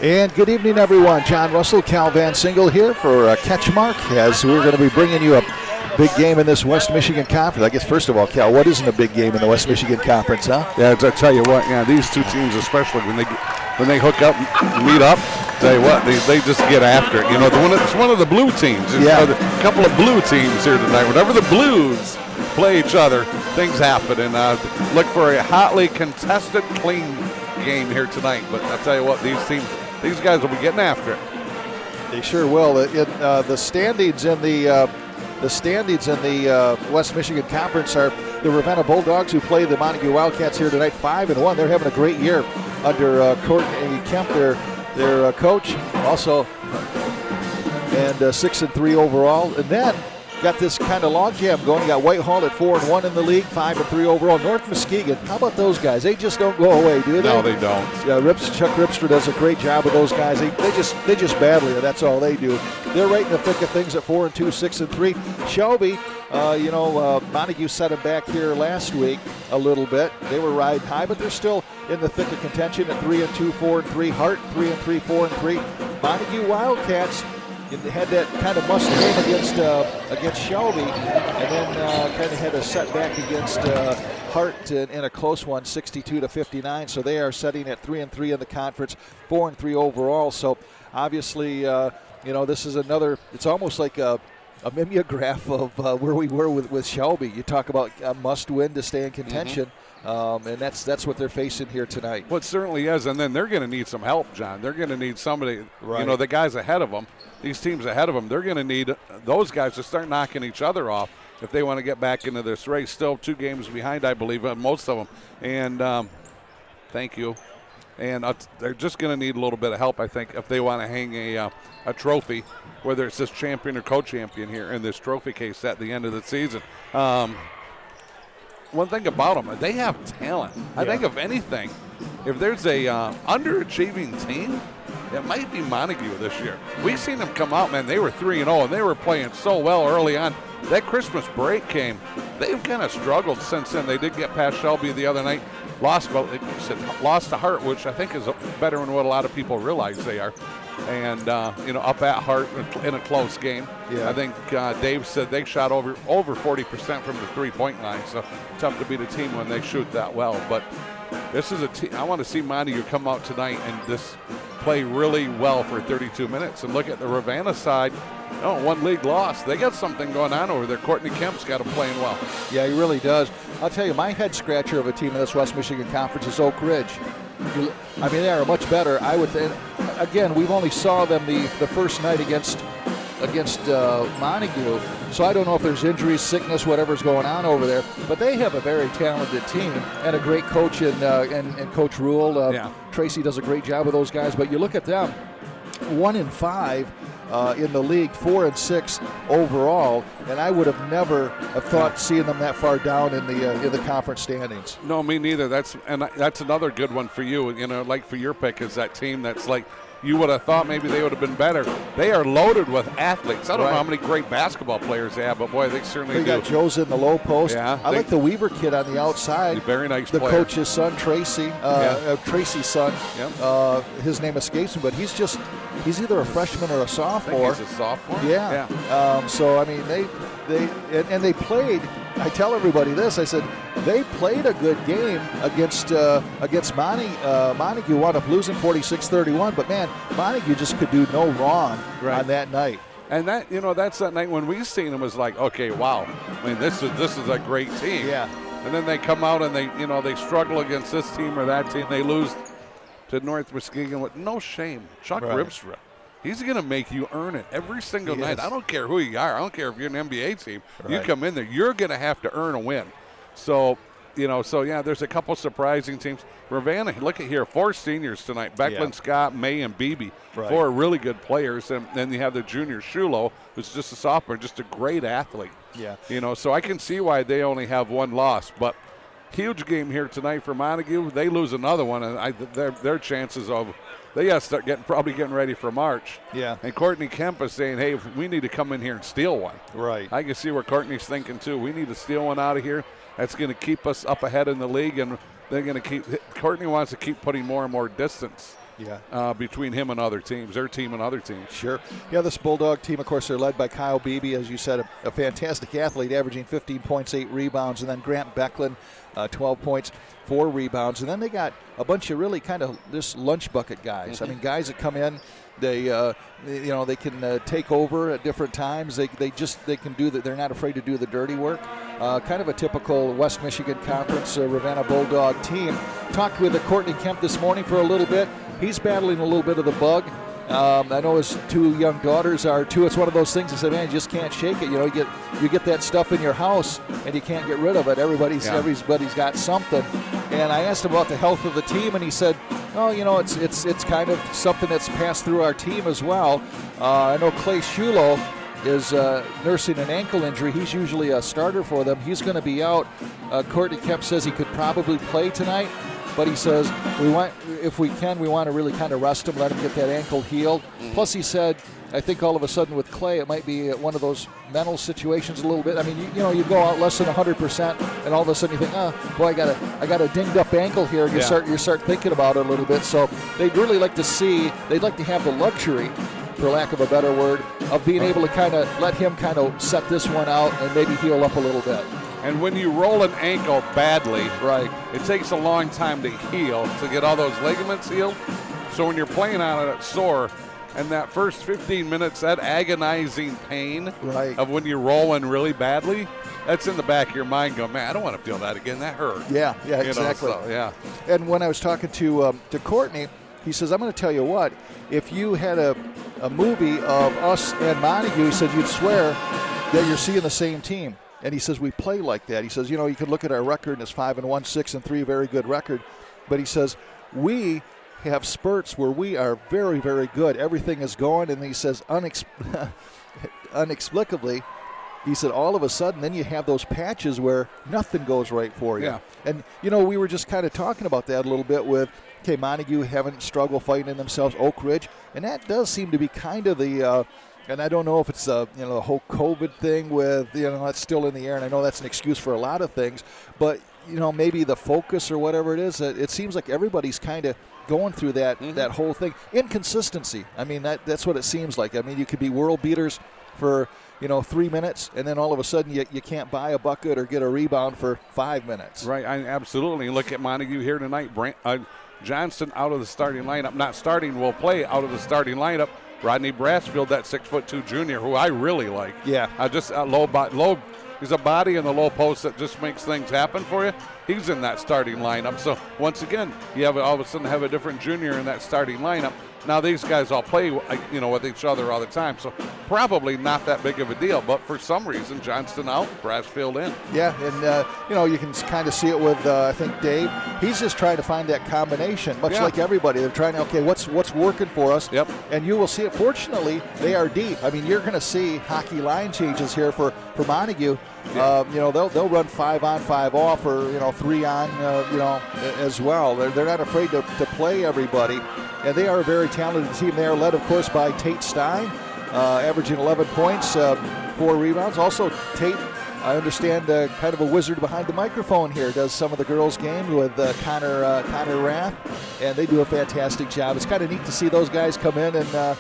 And good evening, everyone. John Russell, Cal Van Single here for CatchMark, as we're going to be bringing you a big game in this West Michigan Conference. I guess, first of all, Cal, what isn't a big game in the West Michigan Conference, huh? Yeah, I tell you what, these two teams, especially when they hook up and meet up, tell you what, they just get after it. It's one of the blue teams. A couple of blue teams here tonight. Whenever the Blues play each other, things happen. And look for a hotly contested, clean game here tonight. But I'll tell you what, these guys will be getting after it. They sure will. The standings in the West Michigan Conference are the Ravenna Bulldogs, who play the Montague Wildcats here tonight, 5-1. They're having a great year under Courtney Kemp, their coach, also, and 6-3 overall. And then got this kind of logjam going. You got Whitehall at 4-1 in the league, 5-3 overall. North Muskegon, how about those guys? They just don't go away, do they? No, they don't. Yeah, Chuck Ripster does a great job with those guys. They just battle you. That's all they do. They're right in the thick of things at 4-2, 6-3. Shelby, Montague set them back here last week a little bit. They were riding high, but they're still in the thick of contention at 3-2, 4-3. Hart 3-3, 4-3. Montague Wildcats had that kind of must game against Shelby, and then kind of had a setback against Hart in a close one, 62-59. So they are setting at 3-3 in the conference, 4-3 overall. So obviously, this is another. It's almost like a mimeograph of where we were with Shelby. You talk about a must-win to stay in contention. And that's what they're facing here tonight. Well, it certainly is, and then they're going to need some help, John. They're going to need somebody, right. The guys ahead of them, these teams ahead of them, they're going to need those guys to start knocking each other off if they want to get back into this race. Still 2 games behind, I believe, most of them. And thank you. And they're just going to need a little bit of help, I think, if they want to hang a trophy, whether it's this champion or co-champion here in this trophy case at the end of the season. One thing about them, they have talent. I think, if anything, if there's a underachieving team, it might be Montague this year. We've seen them come out, man. They were 3-0, and they were playing so well early on. That Christmas break came. They've kind of struggled since then. They did get past Shelby the other night. Lost to Hart, which I think is better than what a lot of people realize they are. And, up at Hart in a close game. Yeah. I think Dave said they shot over 40% from the three-point line, so tough to beat a team when they shoot that well. But this is a team. I want to see Montague come out tonight and just play really well for 32 minutes. And look at the Ravenna side. One league loss. They got something going on over there. Courtney Kemp's got them playing well. Yeah, he really does. I'll tell you, my head scratcher of a team in this West Michigan Conference is Oak Ridge. They are much better. I would think. Again, we've only saw them the first night against Montague, so I don't know if there's injuries, sickness, whatever's going on over there. But they have a very talented team and a great coach in Coach Rule. Tracy does a great job with those guys. But you look at them, 1-5 in the league, 4-6 overall, and I would have never thought seeing them that far down in the conference standings. No, me neither. That's another good one for you. Like for your pick is that team that's like you would have thought maybe they would have been better. They are loaded with athletes. I don't know how many great basketball players they have, but boy, they certainly do. They got Joe's in the low post. Yeah, I like the Weaver kid on the outside. Very nice the player. Coach's son, Tracy. Tracy's son. Yep. His name escapes me, but he's either a freshman or a sophomore. I think he's a sophomore. Yeah. They played. I tell everybody this. I said they played a good game against Montague. Wound up losing 46-31, but man, Montague just could do no wrong on that night. And that's that night when we seen them was like, okay, wow. I mean, this is a great team. Yeah. And then they come out and they struggle against this team or that team. They lose to North Muskegon with no shame. Chuck Ripstra. He's going to make you earn it every single night. I don't care who you are. I don't care if you're an NBA team. Right. You come in there, you're going to have to earn a win. So, there's a couple surprising teams. Ravenna, look at here, 4 seniors tonight. Becklin, Scott, May, and Beebe. Right. 4 really good players. And then you have the junior Shulo, who's just a sophomore, just a great athlete. Yeah. So I can see why they only have 1 loss. But huge game here tonight for Montague. They lose another one, and their chances of – they got to start probably getting ready for March. Yeah. And Courtney Kemp is saying, hey, we need to come in here and steal one. Right. I can see where Courtney's thinking, too. We need to steal one out of here. That's going to keep us up ahead in the league, and they're going to Courtney wants to keep putting more and more distance between him and other teams, their team and other teams. Sure. Yeah, this Bulldog team, of course, they're led by Kyle Beebe, as you said, a fantastic athlete, averaging 15 points, 8 rebounds, and then Grant Becklin, 12 points, 4 rebounds. And then they got a bunch of really kind of this lunch bucket guys. I mean, guys that come in, they they can take over at different times. They can do that. They're not afraid to do the dirty work. Kind of a typical West Michigan Conference Ravenna Bulldog team. Talked with Courtney Kemp this morning for a little bit. He's battling a little bit of the bug. I know his 2 young daughters are too. It's one of those things. I said, man, you just can't shake it. You get that stuff in your house and you can't get rid of it. Everybody's got something. And I asked him about the health of the team, and he said, oh, it's kind of something that's passed through our team as well. I know Clay Shulo is nursing an ankle injury. He's usually a starter for them. He's going to be out. Courtney Kemp says he could probably play tonight, but he says if we want to really kind of rest him, let him get that ankle healed. Plus, he said, I think all of a sudden with Clay, it might be one of those mental situations a little bit. I mean, you go out less than 100%, and all of a sudden you think, oh boy, I got a dinged up ankle here, and you start thinking about it a little bit. So they'd really like to have the luxury, for lack of a better word, of being able to kind of let him kind of set this one out and maybe heal up a little bit. And when you roll an ankle badly, right, it takes a long time to heal, to get all those ligaments healed. So when you're playing on it, it's sore. And that first 15 minutes, that agonizing pain of when you're rolling really badly, that's in the back of your mind going, man, I don't want to feel that again. That hurt. Yeah, exactly. And when I was talking to Courtney, he says, I'm going to tell you what, if you had a movie of us and Montague, he said you'd swear that you're seeing the same team. And he says we play like that. He says, you can look at our record, and it's 5-1, 6-3, very good record. But he says we have spurts where we are very, very good. Everything is going, and he says inexplicably, he said all of a sudden then you have those patches where nothing goes right for you. Yeah. And, we were just kind of talking about that a little bit with, Montague having struggle fighting in themselves, Oak Ridge, and that does seem to be kind of the and I don't know if it's the whole COVID thing with, that's still in the air, and I know that's an excuse for a lot of things, but, maybe the focus or whatever it is, it seems like everybody's kind of going through that whole thing. Inconsistency. I mean, that's what it seems like. I mean, you could be world beaters for, 3 minutes, and then all of a sudden you can't buy a bucket or get a rebound for 5 minutes. Right, absolutely. Look at Montague here tonight. Johnston out of the starting lineup. Not starting, will play out of the starting lineup. Rodney Brassfield, that 6'2" junior, who I really like. Yeah. Just low. He's a body in the low post that just makes things happen for you. He's in that starting lineup. So once again, you have all of a sudden have a different junior in that starting lineup. Now these guys all play, with each other all the time. So probably not that big of a deal. But for some reason, Johnston out, Brassfield in. Yeah, and you can kind of see it with I think Dave. He's just trying to find that combination, much like everybody. They're trying to what's working for us. Yep. And you will see it. Fortunately, they are deep. I mean, you're going to see hockey line changes here for Montague. Yeah. They'll run 5 on, 5 off, or 3 on, as well. They're not afraid to play everybody, and they are a very talented team. They are led, of course, by Tate Stein, averaging 11 points, 4 rebounds. Also, Tate, I understand, kind of a wizard behind the microphone here, does some of the girls' game with Connor Rath, and they do a fantastic job. It's kind of neat to see those guys come in and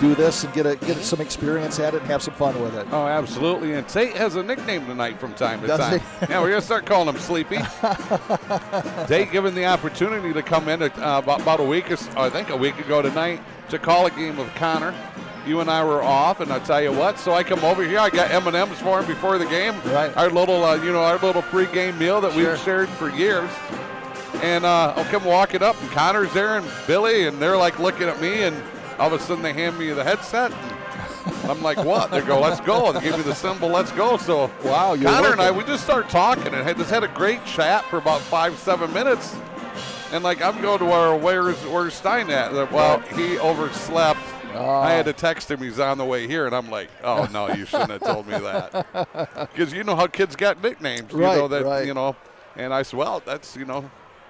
do this and get some experience at it and have some fun with it. Oh, absolutely. And Tate has a nickname tonight from time to time. Yeah, we're going to start calling him Sleepy. Tate given the opportunity to come in about a week ago tonight to call a game with Connor. You and I were off, and I tell you what, so I come over here. I got M&Ms for him before the game. Right. Our little, our little pregame meal that we've shared for years. And I'll come walking up, and Connor's there, and Billy, and they're like looking at me, and all of a sudden they hand me the headset. And I'm like, what? They go, let's go. They give me the symbol, let's go. So wow, Connor and I, we just start talking and just had a great chat for about 5-7 minutes. And like, I'm going to our where's Stein at? Well, he overslept. I had to text him. He's on the way here, and I'm like, "Oh no, you shouldn't have told me that." Because you know how kids got nicknames, right. And I said, "Well, that's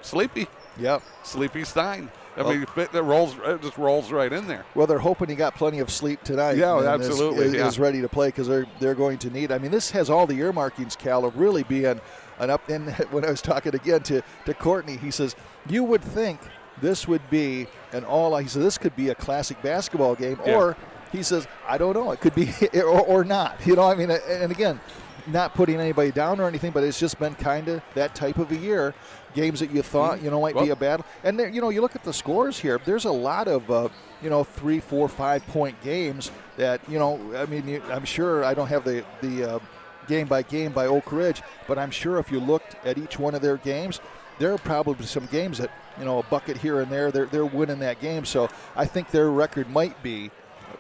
Sleepy." Yep, Sleepy Stein. I mean, it just rolls right in there. Well, they're hoping he got plenty of sleep tonight. Yeah, absolutely. Is ready to play because they're going to need. I mean, this has all the earmarkings, Cal, of really being an up. And when I was talking again to Courtney, he says you would think this would be he said this could be a classic basketball game, or he says, I don't know, it could be or not. You know, I mean, and again, not putting anybody down or anything, but it's just been kind of that type of a year. Games that you thought, might be a battle. And there, you look at the scores here, there's a lot of, 3, 4, 5 point games that, I'm sure I don't have the game by game by Oak Ridge, but I'm sure if you looked at each one of their games, there are probably some games that, a bucket here and there, they're winning that game. So I think their record might be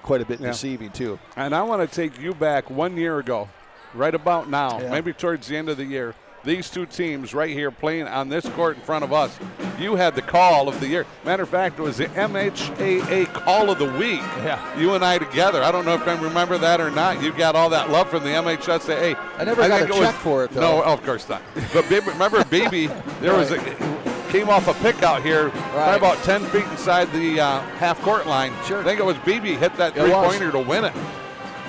quite a bit deceiving too. And I want to take you back 1 year ago, right about now, maybe towards the end of the year. These two teams right here playing on this court in front of us, you had the call of the year. Matter of fact, it was the MHAA call of the week. Yeah. You and I together. I don't know if you remember that or not. You got all that love from the MHSAA. I never got a check for it, though. No, of course not. But remember, BB, there came off a pick out here, right about 10 feet inside the half-court line. Sure. I think it was BB hit that three-pointer to win it.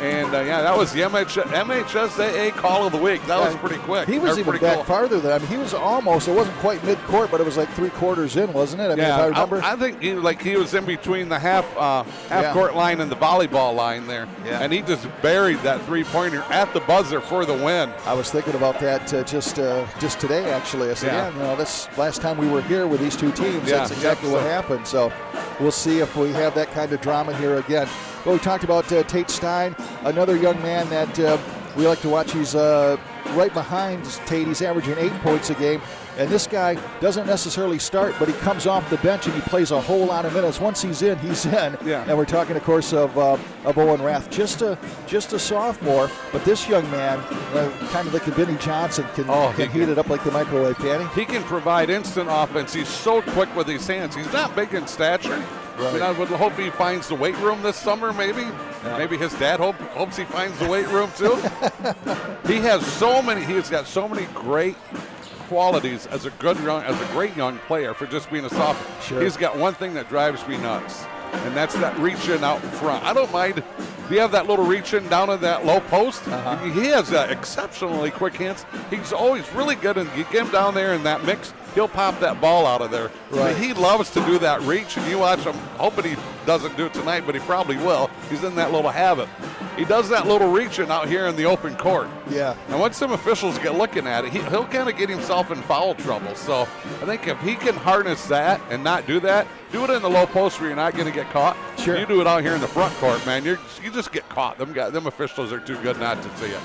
And, that was the MHSAA call of the week. That was pretty quick. He was even back farther than, he was almost, it wasn't quite mid-court, but it was like 3/4 in, wasn't it? I mean, if I remember. I think he was in between the half-court line and the volleyball line there. Yeah. And he just buried that three-pointer at the buzzer for the win. I was thinking about that just today, actually. I said, this last time we were here with these two teams, that's exactly what happened. So we'll see if we have that kind of drama here again. Well, we talked about Tate Stein, another young man that we like to watch. He's right behind Tate. He's averaging 8 points a game. And this guy doesn't necessarily start, but he comes off the bench and he plays a whole lot of minutes. Once he's in, he's in. Yeah. And we're talking, of course, of Owen Rath, just a sophomore. But this young man, kind of like a Vinnie Johnson, can heat it up like the microwave, can he? He can provide instant offense. He's so quick with his hands. He's not big in stature. Right. I mean, I would hope he finds the weight room this summer, maybe. Yeah. Maybe his dad hopes he finds the weight room too. He's got so many great qualities as a great young player for just being a sophomore. Sure. He's got one thing that drives me nuts, and that's that reach-in out in front. I don't mind if you have that little reach-in down in that low post. He has exceptionally quick hands. He's always really good, and you get him down there in that mix, he'll pop that ball out of there. Right. I mean, he loves to do that reach, and you watch him, hoping he doesn't do it tonight, but he probably will. He's in that little habit. He does that little reaching out here in the open court. Yeah. And once some officials get looking at it, he'll kind of get himself in foul trouble. So I think if he can harness that and not do that, do it in the low post where you're not going to get caught. Sure. You do it out here in the front court, man, you just get caught. Them officials are too good not to see it.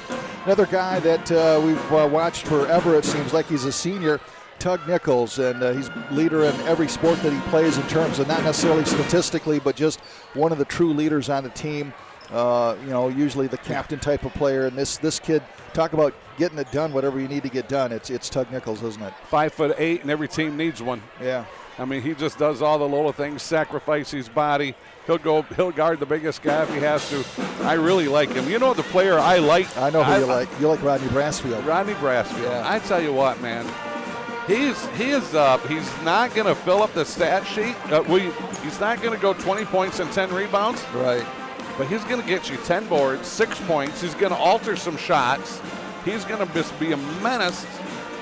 Another guy that we've watched forever, it seems like. He's a senior, Tug Nichols, and he's leader in every sport that he plays in terms of not necessarily statistically, but just one of the true leaders on the team. Usually the captain type of player, and this kid, talk about getting it done, whatever you need to get done. It's Tug Nichols, isn't it? 5'8", and every team needs one. Yeah. I mean, he just does all the little things, sacrifice his body. He'll guard the biggest guy if he has to. I really like him. You know the player I like? I know who you like. You like Rodney Brassfield. Rodney Brassfield. Yeah. I tell you what, man. He's not going to fill up the stat sheet. He's not going to go 20 points and 10 rebounds. Right. But he's going to get you 10 boards, 6 points. He's going to alter some shots. He's going to just be a menace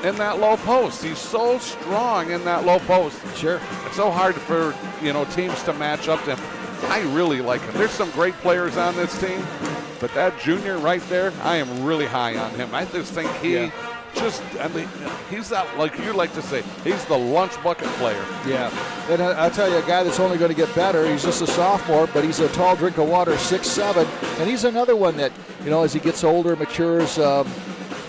in that low post. He's so strong in that low post. Sure. It's so hard for teams to match up to him. I really like him. There's some great players on this team, but that junior right there, I am really high on him. I just think he's that, like you like to say, he's the lunch bucket player. Yeah. And I'll tell you, a guy that's only going to get better. He's just a sophomore, but he's a tall drink of water, 6'7", and he's another one that, as he gets older, matures,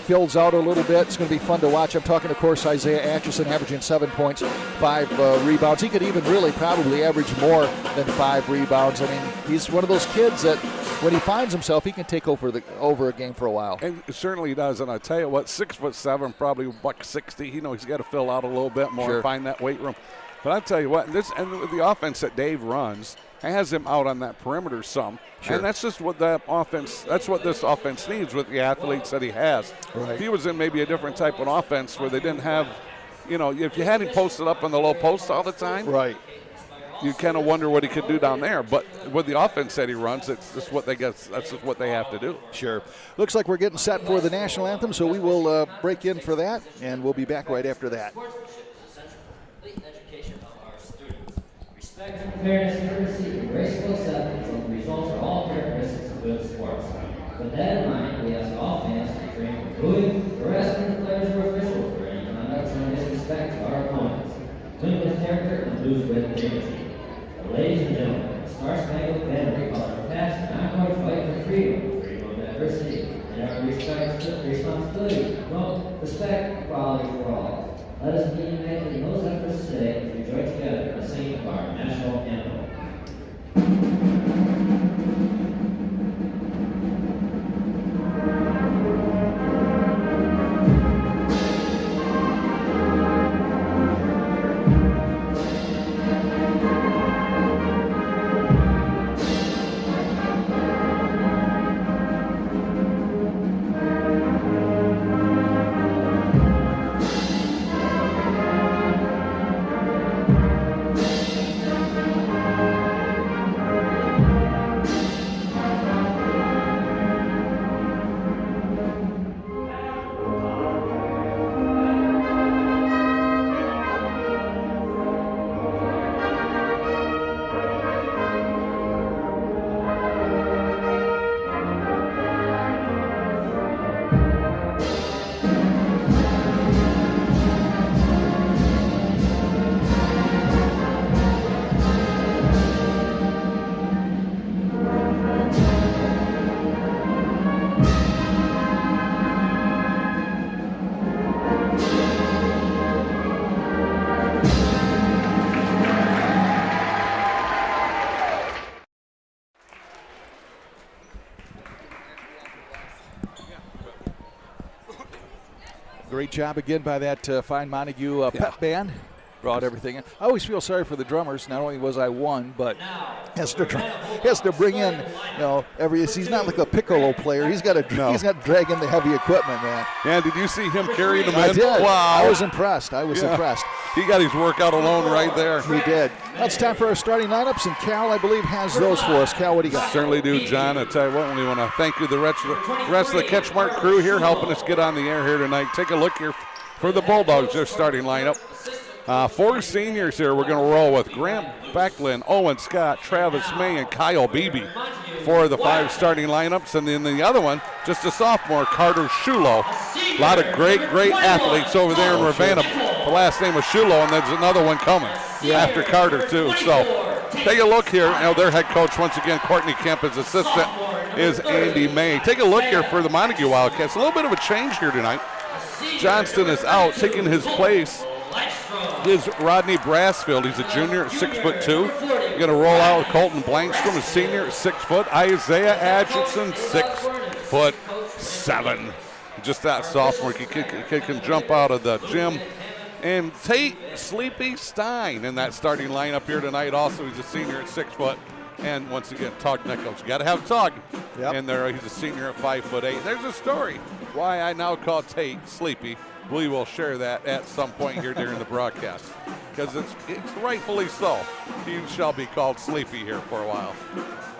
fills out a little bit. It's going to be fun to watch. I'm talking, of course, Isaiah Atchison, averaging 7 points, 5 rebounds. He could even really probably average more than 5 rebounds. I mean, he's one of those kids that when he finds himself, he can take over a game for a while. And it certainly does. And I tell you what, 6'7", probably $160. He's got to fill out a little bit more and find that weight room. But I tell you what, and with the offense that Dave runs has him out on that perimeter some. Sure. And that's just what this offense needs with the athletes that he has. Right. If he was in maybe a different type of offense where they didn't have, if you had him posted up in the low post all the time, right, you kind of wonder what he could do down there. But with the offense that he runs, that's just what they have to do. Sure. Looks like we're getting set for the National Anthem, so we will break in for that, and we'll be back right after that. Respect, fairness, courtesy, and graceful acceptance of the results are all characteristics of good sports. With that in mind, we ask all fans to refrain from booing, harassing the players or officials for any conduct showing disrespect to our opponents. Win with character and lose with dignity. Ladies and gentlemen, the Star-Spangled Banner recalls our past and ongoing fight for freedom of diversity, and our responsibility to promote respect and equality for all. Let us be united in those efforts today as we join together in the singing of our national anthem. Great job again by that fine Montague pep band. Brought everything in. I always feel sorry for the drummers. Not only was I one, but has to bring in, he's not like a piccolo player. He's got to drag in the heavy equipment, man. Yeah, did you see him carrying them in? I did. Wow. I was impressed. Impressed. He got his workout alone right there. He did. Now it's time for our starting lineups, and Cal, I believe, has those for us. Cal, what do you got? Certainly do, John. I tell you what, we want to thank you, the rest of the CatchMark crew here, helping us get on the air here tonight. Take a look here for the Bulldogs, their starting lineup. 4 seniors here we're going to roll with: Grant Becklin, Owen Scott, Travis May, and Kyle Beebe for the 5 starting lineups. And then the other one, just a sophomore, Carter Shulo. A lot of great athletes over there in Ravenna. The last name was Shulo, and there's another one coming after Carter, too. So take a look here. Their head coach, once again, Courtney Kemp, his assistant is Andy May. Take a look here for the Montague Wildcats. A little bit of a change here tonight. Johnston is out. Taking his place is Rodney Brassfield. He's a junior at 6'2". You're going to roll out with Colton Blankstrom, a senior at 6 foot. Isaiah Atchison, 6'7". Just that sophomore. He can jump out of the gym. And Tate Stein in that starting lineup here tonight. Also, he's a senior at 6 foot. And once again, Tug Nichols. You got to have Tug. Yep. And he's a senior at 5'8". There's a story why I now call Tate Sleepy. We will share that at some point here during the broadcast, because it's rightfully so. He shall be called Sleepy here for a while.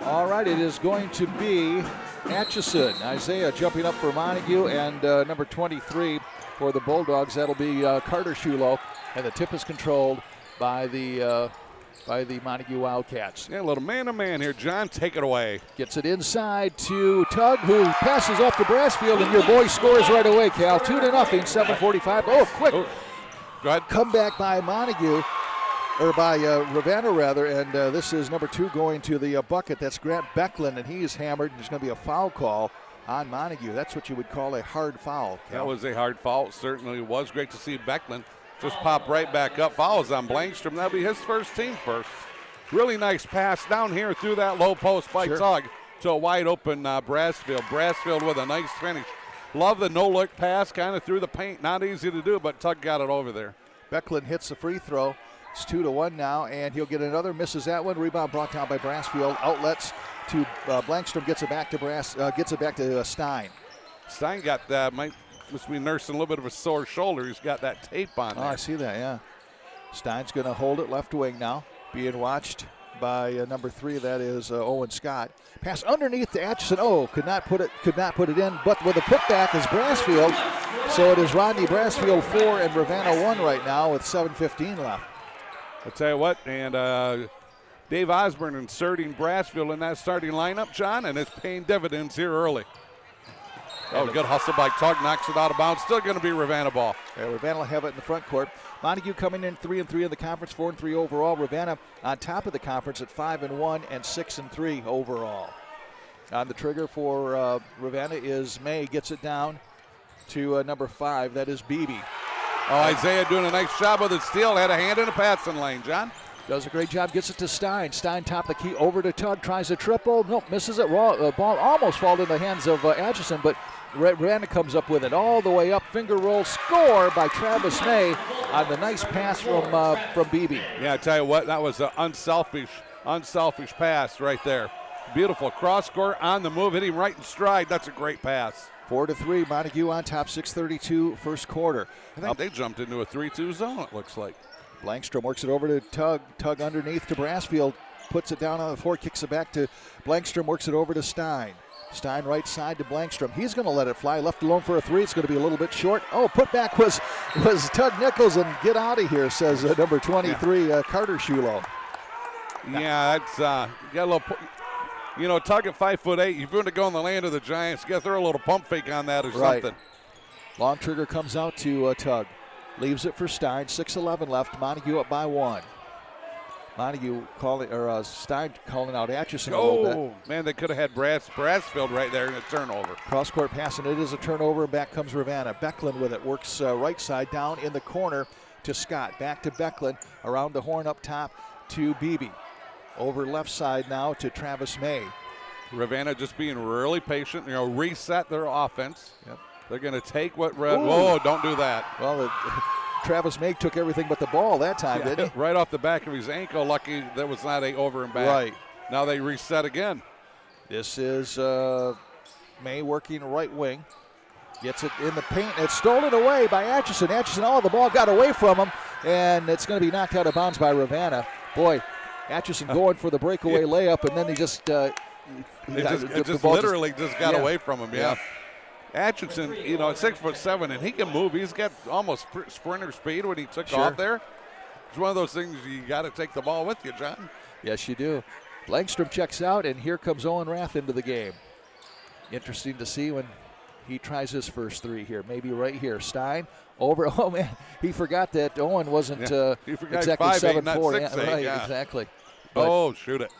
All right, it is going to be Atchison. Isaiah jumping up for Montague, and number 23 for the Bulldogs. That'll be Carter Shulo, and the tip is controlled by the Montague Wildcats. Yeah, a little man-to-man here. John, take it away. Gets it inside to Tug, who passes off to Brassfield, and your boy scores right away, Cal. 2-0, 7:45. Oh, quick. Go ahead. Comeback by Montague, or by Ravenna, rather, and this is number 2 going to the bucket. That's Grant Becklin, and he's hammered, and there's going to be a foul call on Montague. That's what you would call a hard foul, Cal. That was a hard foul. It certainly was. Great to see Becklin just pop right back up. Fouls on Blankstrom. That'll be his first, team first. Really nice pass down here through that low post by Tug to a wide open Brassfield. Brassfield with a nice finish. Love the no-look pass, kind of through the paint. Not easy to do, but Tug got it over there. Becklin hits the free throw. It's 2-1 now, and he'll get another. Misses that one. Rebound brought down by Brassfield. Outlets to Blankstrom. Gets it back to Stein. Stein got that. Must be nursing a little bit of a sore shoulder. He's got that tape on there. Oh, I see that, yeah. Stein's going to hold it left wing now, being watched by number 3. That is Owen Scott. Pass underneath to Atchison. Oh, could not put it in. But with a putback is Brassfield. So it is Rodney Brassfield 4 and Ravenna 1 right now with 7:15 left. I'll tell you what, and Dave Osborne inserting Brassfield in that starting lineup, John, and it's paying dividends here early. Oh, good hustle by Tug, knocks it out of bounds. Still going to be Ravenna ball. Yeah, Ravenna will have it in the front court. Montague coming in 3-3 in the conference, 4-3 overall. Ravenna on top of the conference at 5-1 and 6-3 overall. On the trigger for Ravenna is May, gets it down to number 5. That is Beebe. Oh, Isaiah doing a nice job with his steal. Had a hand in the passing lane, John. Does a great job, gets it to Stein. Stein top the key over to Tug, tries a triple. Nope, misses it. Ball almost falls in the hands of Atchison, but Ravenna comes up with it all the way up. Finger roll, score by Travis May on the nice pass from Beebe. Yeah, I tell you what, that was an unselfish pass right there. Beautiful cross court on the move, hit him right in stride. That's a great pass. 4-3, Montague on top, 6:32 first quarter. I think they jumped into a 3-2 zone, it looks like. Blankstrom works it over to Tug. Tug underneath to Brassfield. Puts it down on the floor, kicks it back to Blankstrom, works it over to Stein. Stein right side to Blankstrom. He's going to let it fly. Left alone for a 3. It's going to be a little bit short. Oh, putback was Tug Nichols, and get out of here, says number 23, Carter Shulo. Yeah, that's got a little. Tug at 5'8". You're going to go in the land of the Giants. Got to throw a little pump fake on that or something. Long trigger comes out to Tug. Leaves it for Stein. 6:11 left. Montague up by 1. Montague Stein calling out Atchison a little bit. Oh, man, they could have had Brassfield right there in a turnover. Cross-court pass, and it is a turnover, and back comes Ravenna. Becklin with it, works right side down in the corner to Scott. Back to Becklin, around the horn up top to Beebe. Over left side now to Travis May. Ravenna just being really patient, reset their offense. Yep. They're going to take what Whoa, don't do that. Well, Travis May took everything but the ball that time, didn't he? Right off the back of his ankle. Lucky that was not a over and back. Right. Now they reset again. This is May working right wing. Gets it in the paint. It's stolen away by Atchison. The ball got away from him, and it's going to be knocked out of bounds by Ravenna. Boy, Atchison going for the breakaway layup, and then he just it just literally got away from him. Yeah. Atchison, at 6'7", and he can move. He's got almost sprinter speed when he took off there. It's one of those things you got to take the ball with you, John. Yes, you do. Langstrom checks out, and here comes Owen Rath into the game. Interesting to see when he tries his first 3 here. Maybe right here. Stein over. Oh, man, he forgot that Owen wasn't exactly 7'4". Exactly. But shoot it.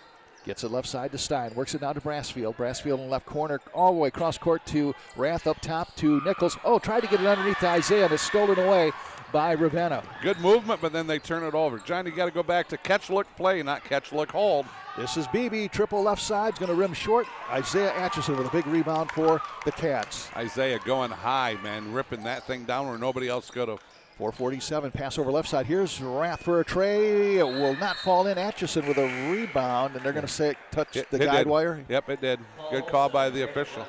Gets it left side to Stein. Works it now to Brassfield. Brassfield in the left corner all the way across court to Rath up top to Nichols. Oh, tried to get it underneath to Isaiah, and it's stolen away by Ravenna. Good movement, but then they turn it over. John, you got to go back to catch, look, play, not catch, look, hold. This is Beebe. Triple left side. Going to rim short. Isaiah Atchison with a big rebound for the Cats. Isaiah going high, man, ripping that thing down where nobody else could have. 4:47, pass over left side. Here's Rath for a tray. It will not fall in. Atchison with a rebound, and they're going to say it touched the guide wire. Yep, it did. Good call by the official.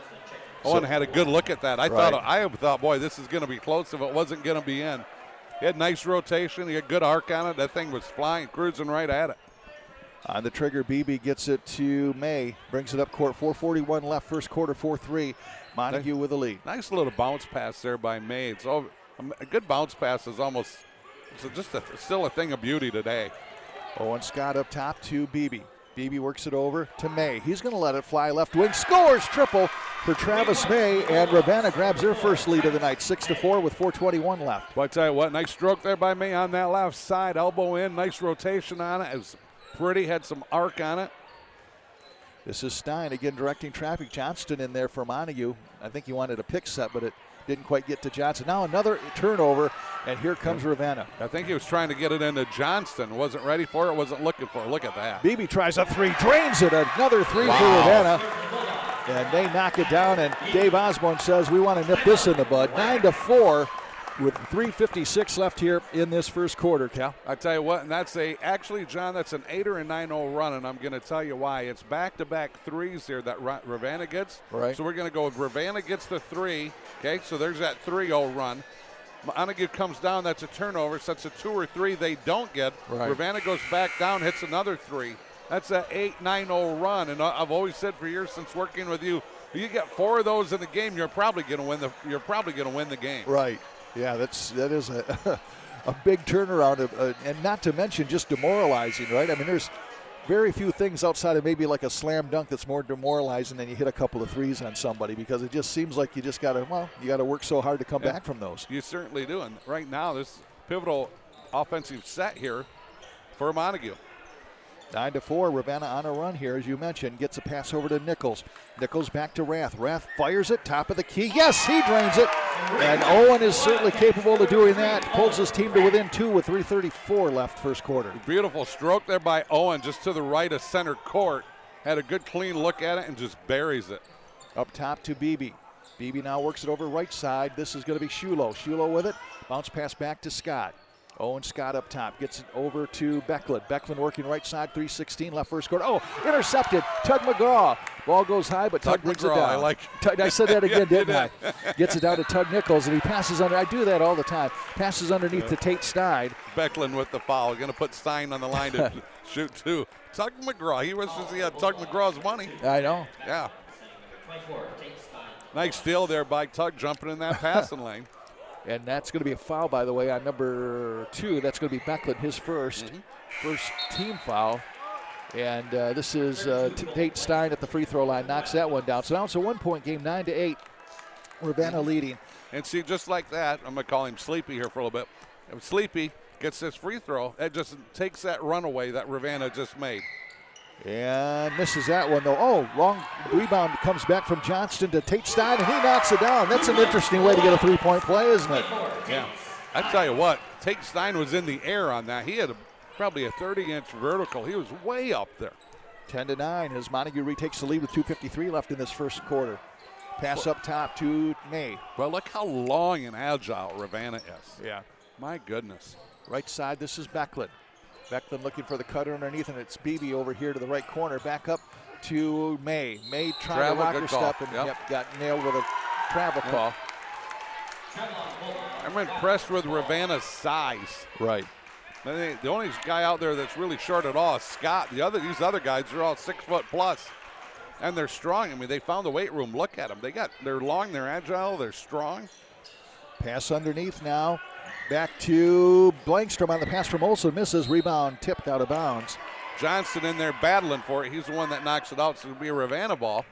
Owen had a good look at that. I thought, boy, this is going to be close if it wasn't going to be in. He had nice rotation. He had good arc on it. That thing was flying, cruising right at it. On the trigger, Beebe gets it to May. Brings it up court. 4:41 left, first quarter, 4-3. Montague with the lead. Nice little bounce pass there by May. It's over. A good bounce pass is almost still a thing of beauty today. Owen Scott up top to Beebe. Beebe works it over to May. He's going to let it fly left wing. Scores triple for Travis May, and Ravenna grabs their first lead of the night, 6-4 with 4:21 left. Well, I tell you what, nice stroke there by May on that left side. Elbow in, nice rotation on it. It was pretty, had some arc on it. This is Stein again directing traffic. Johnston in there for Montague. I think he wanted a pick set, but it didn't quite get to Johnson. Now another turnover, and here comes Ravenna. I think he was trying to get it into Johnston. Wasn't ready for it, wasn't looking for it. Look at that. Beebe tries a 3, drains it. Another 3 for Ravenna. And they knock it down, and Dave Osborne says, we want to nip this in the bud. 9-4 with 3:56 left here in this first quarter, Cal. I tell you what, and actually, John, that's an 8 or a 9-0 run, and I'm going to tell you why. It's back-to-back threes here that Ravenna gets. Right. So we're going to go with Ravenna gets the 3. Okay, so there's that 3-0 run. Montague comes down, that's a turnover. So that's a 2 or 3 they don't get. Right. Ravenna goes back down, hits another 3. That's an 8-9-0 run, and I've always said for years since working with you, you get 4 of those in the game, you're probably going to win the game. Right. Yeah, that is a big turnaround, and not to mention just demoralizing, right? I mean, there's very few things outside of maybe like a slam dunk that's more demoralizing than you hit a couple of threes on somebody, because it just seems like you just got to work so hard to come back from those. You certainly do. And right now, this pivotal offensive set here for Montague. 9-4, Ravenna on a run here, as you mentioned. Gets a pass over to Nichols. Nichols back to Rath. Rath fires it, top of the key. Yes, he drains it. And Owen is certainly capable of doing that. Pulls his team to within 2 with 3:34 left first quarter. Beautiful stroke there by Owen, just to the right of center court. Had a good clean look at it and just buries it. Up top to Beebe. Beebe now works it over right side. This is going to be Shulo. Shulo with it. Bounce pass back to Scott. Owen Scott up top, gets it over to Becklin. Becklin working right side, 3:16 left first quarter. Oh, intercepted. Tug McGraw. Ball goes high, but Tug brings it down. I like I said that again, didn't I? Gets it down to Tug Nichols, and he passes under. I do that all the time. Passes underneath to Tate Stein. Becklin with the foul. Going to put Stein on the line to shoot too. Tug McGraw. He wishes he had Tug McGraw's money. I know. Yeah. Nice steal there by Tug, jumping in that passing lane. And that's going to be a foul, by the way, on number 2. That's going to be Becklin, his first team foul. And this is Tate Stein at the free throw line, knocks that one down. So now it's a 1-point game, 9-8. Ravenna leading. And see, just like that, I'm going to call him Sleepy here for a little bit. If Sleepy gets this free throw, it just takes that runaway that Ravenna just made. And misses that one, though. Oh, wrong rebound comes back from Johnston to Tate Stein, and he knocks it down. That's an interesting way to get a three-point play, isn't it? Yeah. I tell you what, Tate Stein was in the air on that. He had probably a 30-inch vertical. He was way up there. 10-9 as Montague retakes the lead with 2:53 left in this first quarter. Pass up top to May. Well, look how long and agile Ravenna is. Yeah. My goodness. Right side, this is Becklin. Becklin looking for the cutter underneath, and it's Beebe over here to the right corner. Back up to May. May trying to rock her step and got nailed with a travel call. I'm impressed with Ravenna's size. Right. The only guy out there that's really short at all is Scott. These other guys are all 6 foot plus, and they're strong. I mean, they found the weight room. Look at them. They're long, they're agile, they're strong. Pass underneath now. Back to Blankstrom on the pass from Olsen. Misses. Rebound tipped out of bounds. Johnston in there battling for it. He's the one that knocks it out, so it'll be a Ravenna ball.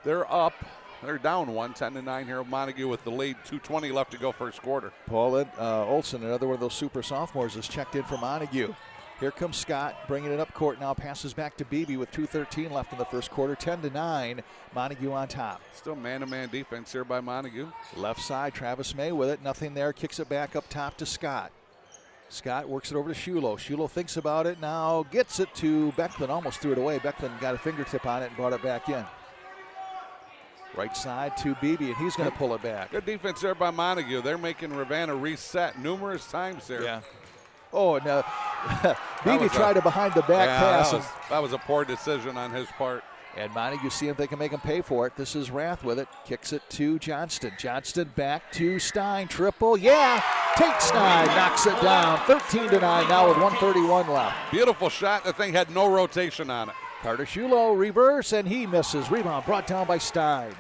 They're up. They're down 1, 10-9 here. Montague with the lead. 2:20 left to go first quarter. Paul Olsen, another one of those super sophomores, is checked in for Montague. Here comes Scott, bringing it up court now. Passes back to Beebe with 2:13 left in the first quarter. 10-9. Montague on top. Still man-to-man defense here by Montague. Left side, Travis May with it. Nothing there. Kicks it back up top to Scott. Scott works it over to Shulo. Shulo thinks about it now. Gets it to Becklin. Almost threw it away. Becklin got a fingertip on it and brought it back in. Right side to Beebe, and he's going to pull it back. Good defense there by Montague. They're making Ravenna reset numerous times there. Yeah. Oh, and Beebe tried a behind-the-back pass. That was a poor decision on his part. And Montague see if they can make him pay for it. This is Rath with it. Kicks it to Johnston. Johnston back to Stein. Triple. Yeah. Tate Stein knocks it down. 13-9 now with 1:31 left. Beautiful shot. The thing had no rotation on it. Carter Shulo reverse, and he misses. Rebound brought down by Stein.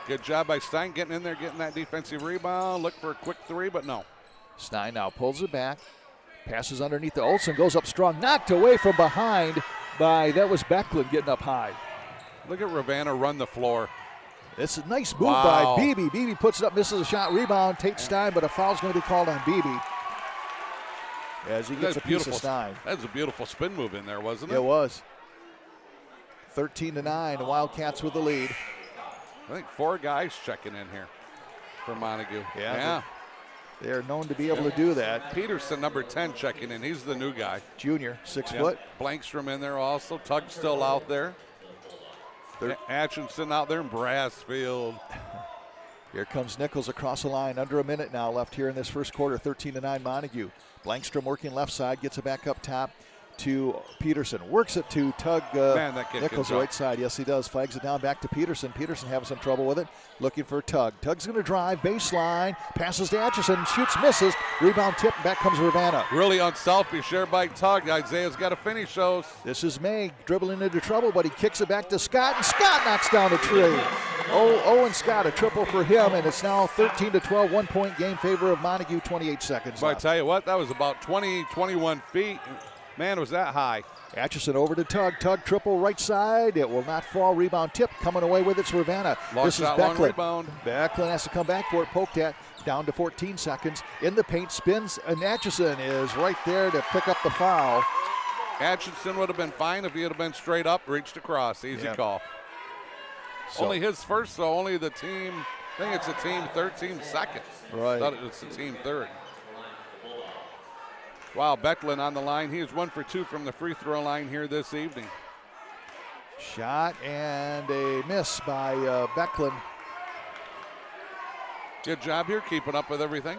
Good job by Stein getting in there, getting that defensive rebound. Look for a quick three, but no. Stein now pulls it back. Passes underneath to Olsen. Goes up strong. Knocked away from behind by, that was Becklin getting up high. Look at Ravenna run the floor. It's a nice move by Beebe. Beebe puts it up, misses a shot, rebound. Tate Stein, but a foul's going to be called on Beebe as he gets a piece of Stein. That was a beautiful spin move in there, wasn't it? It was. 13-9, the Wildcats with the lead. I think 4 guys checking in here for Montague. Yeah. They are known to be able to do that. Peterson, number 10, checking in. He's the new guy. Junior, 6 foot. Blankstrom in there also. Tug's still out there. Atchison out there in Brassfield. Here comes Nichols across the line. Under a minute now left here in this first quarter. 13-9 Montague. Blankstrom working left side. Gets it back up top to Peterson. Works it to Tug. Nichols right side. Yes, he does. Flags it down back to Peterson. Peterson having some trouble with it. Looking for Tug. Tug's going to drive. Baseline. Passes to Atchison. Shoots, misses. Rebound tip. Back comes Ravenna. Really unselfish there by Tug. Isaiah's got to finish those. This is May dribbling into trouble, but he kicks it back to Scott, and Scott knocks down a tree. Owen Scott, a triple for him, and it's now 13-12, 1-point game, favor of Montague, 28 seconds But left. I tell you what, that was about 20, 21 feet. Man, was that high. Atchison over to Tug. Tug triple right side. It will not fall. Rebound tip. Coming away with it's Ravenna. This is Becklin. Long rebound. Becklin has to come back for it. Poked at. Down to 14 seconds. In the paint. Spins. And Atchison is right there to pick up the foul. Atchison would have been fine if he had been straight up, reached across. Easy call. So, only his first, so only the team, I think it's a team third, team second. Right. I thought it was the team third. Wow, Becklin on the line. He is 1 for 2 from the free throw line here this evening. Shot and a miss by Becklin. Good job here keeping up with everything.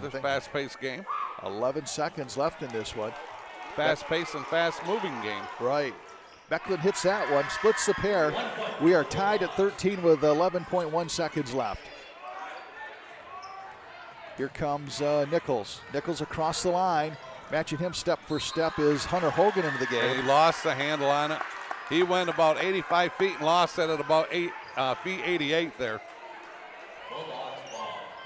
This fast-paced game. 11 seconds left in this one. Fast-paced and fast-moving game. Right. Becklin hits that one, splits the pair. We are tied at 13 with 11.1 seconds left. Here comes Nichols. Nichols across the line. Matching him step for step is Hunter Hogan into the game. And he lost the handle on it. He went about 85 feet and lost it at about 88 there.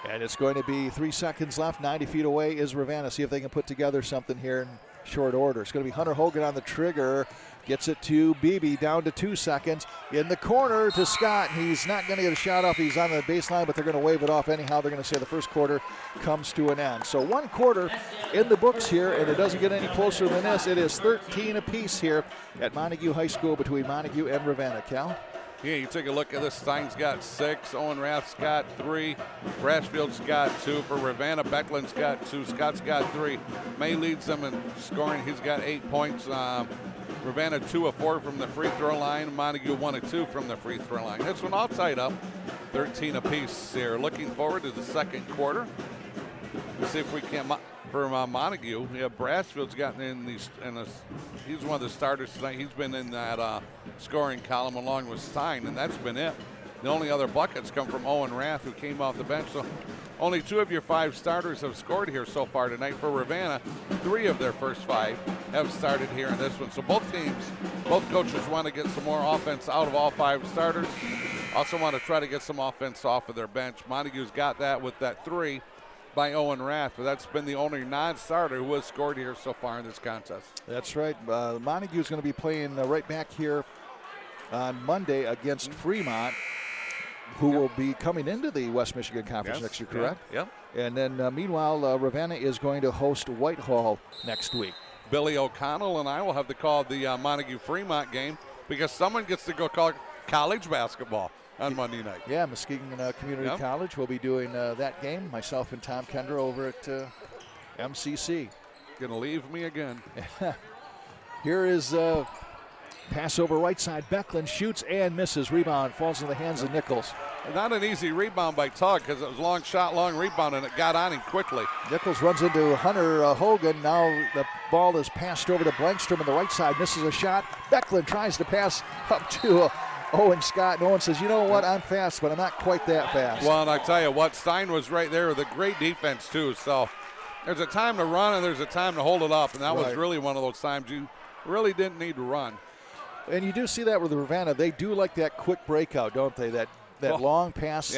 And it's going to be 3 seconds left. 90 feet away is Ravenna. See if they can put together something here in short order. It's going to be Hunter Hogan on the trigger. Gets it to Beebe, down to 2 seconds. In the corner to Scott. He's not going to get a shot off. He's on the baseline, but they're going to wave it off anyhow. They're going to say the first quarter comes to an end. So 1 quarter in the books here, and it doesn't get any closer than this. It is 13 apiece here at Montague High School between Montague and Ravenna. Cal? Yeah, you take a look at this. Stein's got 6. Owen Rath's got 3. Brashfield's got 2. For Ravenna, Becklin's got 2. Scott's got 3. May leads them in scoring. He's got 8 points. Ravenna 2 of 4 from the free throw line. Montague 1 of 2 from the free throw line. This one all tied up. 13 apiece here. Looking forward to the second quarter. Let's see if we can. For Montague, Brashfield's gotten in these, and he's one of the starters tonight. He's been in that scoring column along with Stein, and that's been it. The only other buckets come from Owen Rath, who came off the bench. So only 2 of your 5 starters have scored here so far tonight. For Ravenna, 3 of their first 5 have started here in this one. So both teams, both coaches want to get some more offense out of all 5 starters. Also want to try to get some offense off of their bench. Montague's got that with that 3 by Owen Rath, but that's been the only non-starter who has scored here so far in this contest. That's right. Montague's going to be playing right back here on Monday against Fremont, who will be coming into the West Michigan Conference next year, correct? Yep. And then meanwhile, Ravenna is going to host Whitehall next week. Billy O'Connell and I will have to call the Montague-Fremont game because someone gets to go call college basketball on Monday night. Yeah, Muskegon Community College will be doing that game. Myself and Tom Kendra over at MCC. Gonna leave me again. Here is pass over right side. Becklin shoots and misses. Rebound falls in the hands of Nichols. Not an easy rebound by Tug because it was long shot, long rebound, and it got on him quickly. Nichols runs into Hunter Hogan. Now the ball is passed over to Blankstrom on the right side. Misses a shot. Becklin tries to pass up to Owen Scott. And Owen says, you know what, I'm fast, but I'm not quite that fast. Well, and I tell you what, Stein was right there with a great defense, too. So there's a time to run and there's a time to hold it up. And that was really one of those times you really didn't need to run. And you do see that with the Ravenna. They do like that quick breakout, don't they? That long pass,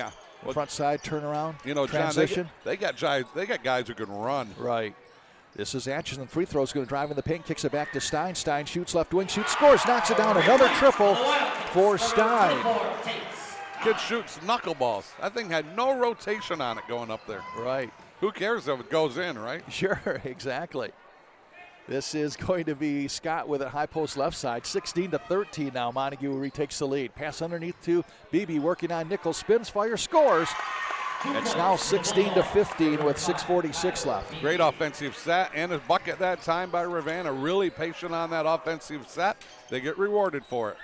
front side turnaround, transition. John, they got guys who can run. Right. This is Atchison. Free throw is going to drive in the paint, kicks it back to Stein. Stein shoots left wing, shoots, scores, knocks it down. Another triple for Stein. Kid shoots knuckleballs. That thing had no rotation on it going up there. Right. Who cares if it goes in, right? Sure, exactly. This is going to be Scott with it, high post left side. 16-13 now. Montague retakes the lead. Pass underneath to Beebe, working on Nichols. Spins, fire, scores. It's now 16-15 with 6:46 left. Great offensive set and a bucket that time by Ravenna. Really patient on that offensive set. They get rewarded for it.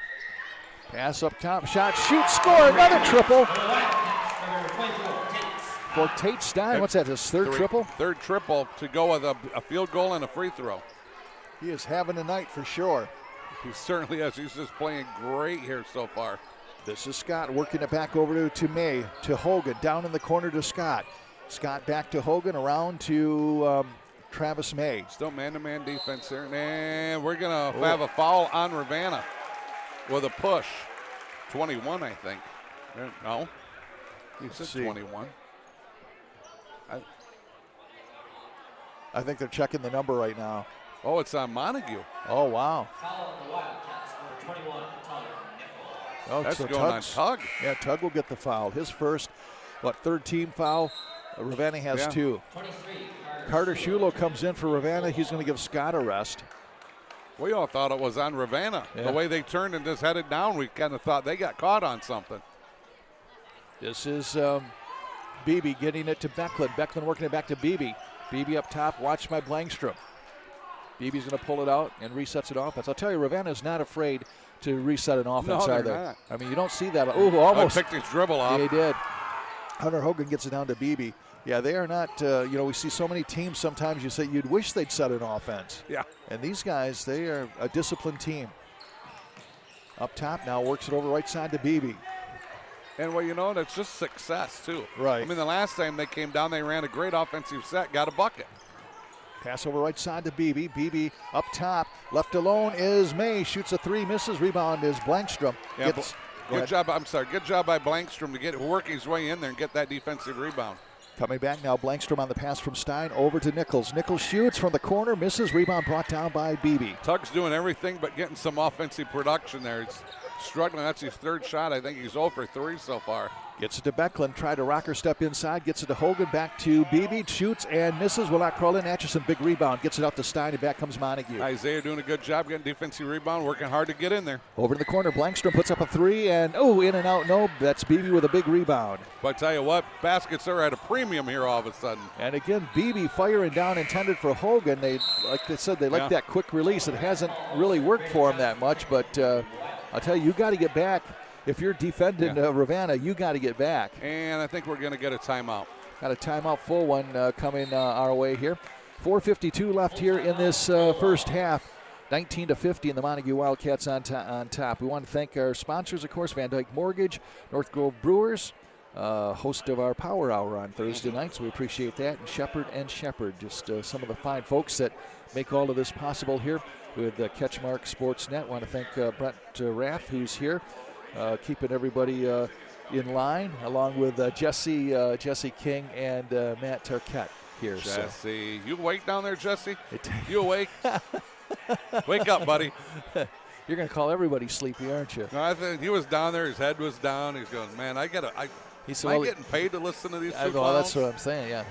Pass up top, shot, shoot, score, another triple for Tate Stein. What's that, his third triple? Third triple to go with a field goal and a free throw. He is having a night for sure. He certainly is. He's just playing great here so far. This is Scott working it back over to May, to Hogan, down in the corner to Scott. Scott back to Hogan, around to Travis May. Still man-to-man defense here. And we're going to have a foul on Ravenna with a push. 21, I think. No. He said 21. I think they're checking the number right now. Oh, it's on Montague. Oh, wow. Foul on the Wildcats, number 21, Tug Nichols. Oh, That's so going on Tug's- Tug. Yeah, Tug will get the foul. His first, third team foul. Ravenna has 2. 23, Carter Shulo comes in for Ravenna. He's going to give Scott a rest. We all thought it was on Ravenna. Yeah. The way they turned and just headed down, we kind of thought they got caught on something. This is Beebe getting it to Becklin. Becklin working it back to Beebe. Beebe up top, watched by Blankstrom. Beebe's going to pull it out and resets an offense. I'll tell you, Ravenna's not afraid to reset an offense No, they're either. not. I mean, you don't see that. Oh, almost. I picked his dribble off. Yeah, he did. Hunter Hogan gets it down to Beebe. Yeah, they are not, we see so many teams sometimes you say you'd wish they'd set an offense. Yeah. And these guys, they are a disciplined team. Up top now, works it over right side to Beebe. And well, that's just success too. Right. I mean, the last time they came down, they ran a great offensive set, got a bucket. Pass over right side to Beebe. Beebe up top. Left alone is May. Shoots a 3, misses. Rebound is Blankstrom. Yeah, Gets- good job. I'm sorry. Good job by Blankstrom to work his way in there and get that defensive rebound. Coming back now, Blankstrom on the pass from Stein over to Nichols. Nichols shoots from the corner, misses. Rebound brought down by Beebe. Tug's doing everything but getting some offensive production there. He's struggling. That's his third shot. I think he's 0 for 3 so far. Gets it to Becklin. Tried to rocker step inside. Gets it to Hogan. Back to Beebe. Shoots and misses. Will not crawl in. Atchison, big rebound. Gets it out to Stein, and back comes Montague. Isaiah doing a good job getting defensive rebound, working hard to get in there. Over in the corner, Blankstrom puts up a 3, and in and out. No, that's Beebe with a big rebound. But I tell you what, baskets are at a premium here all of a sudden. And again, Beebe firing down intended for Hogan. They, like they said, they like Yeah. that quick release. It hasn't really worked for him that much, but I'll tell you got to get back. If you're defending Ravenna, you got to get back. And I think we're going to get a timeout. Got a timeout, full one coming our way here. 4:52 left here in this first half. 19-50, and the Montague Wildcats on top. We want to thank our sponsors, of course, Van Dyke Mortgage, North Grove Brewers, host of our Power Hour on Thursday nights. We appreciate that. And Shepherd, just some of the fine folks that make all of this possible here with CatchMark SportsNet. Want to thank Brent Rath, who's here, keeping everybody in line, along with Jesse King and Matt Turquette here. Jesse, you awake down there, Jesse? You awake? Wake up, buddy. You're going to call everybody sleepy, aren't you? No, I think he was down there. His head was down. He's going, man, am I getting paid to listen to these two well, that's clowns? what I'm saying, yeah.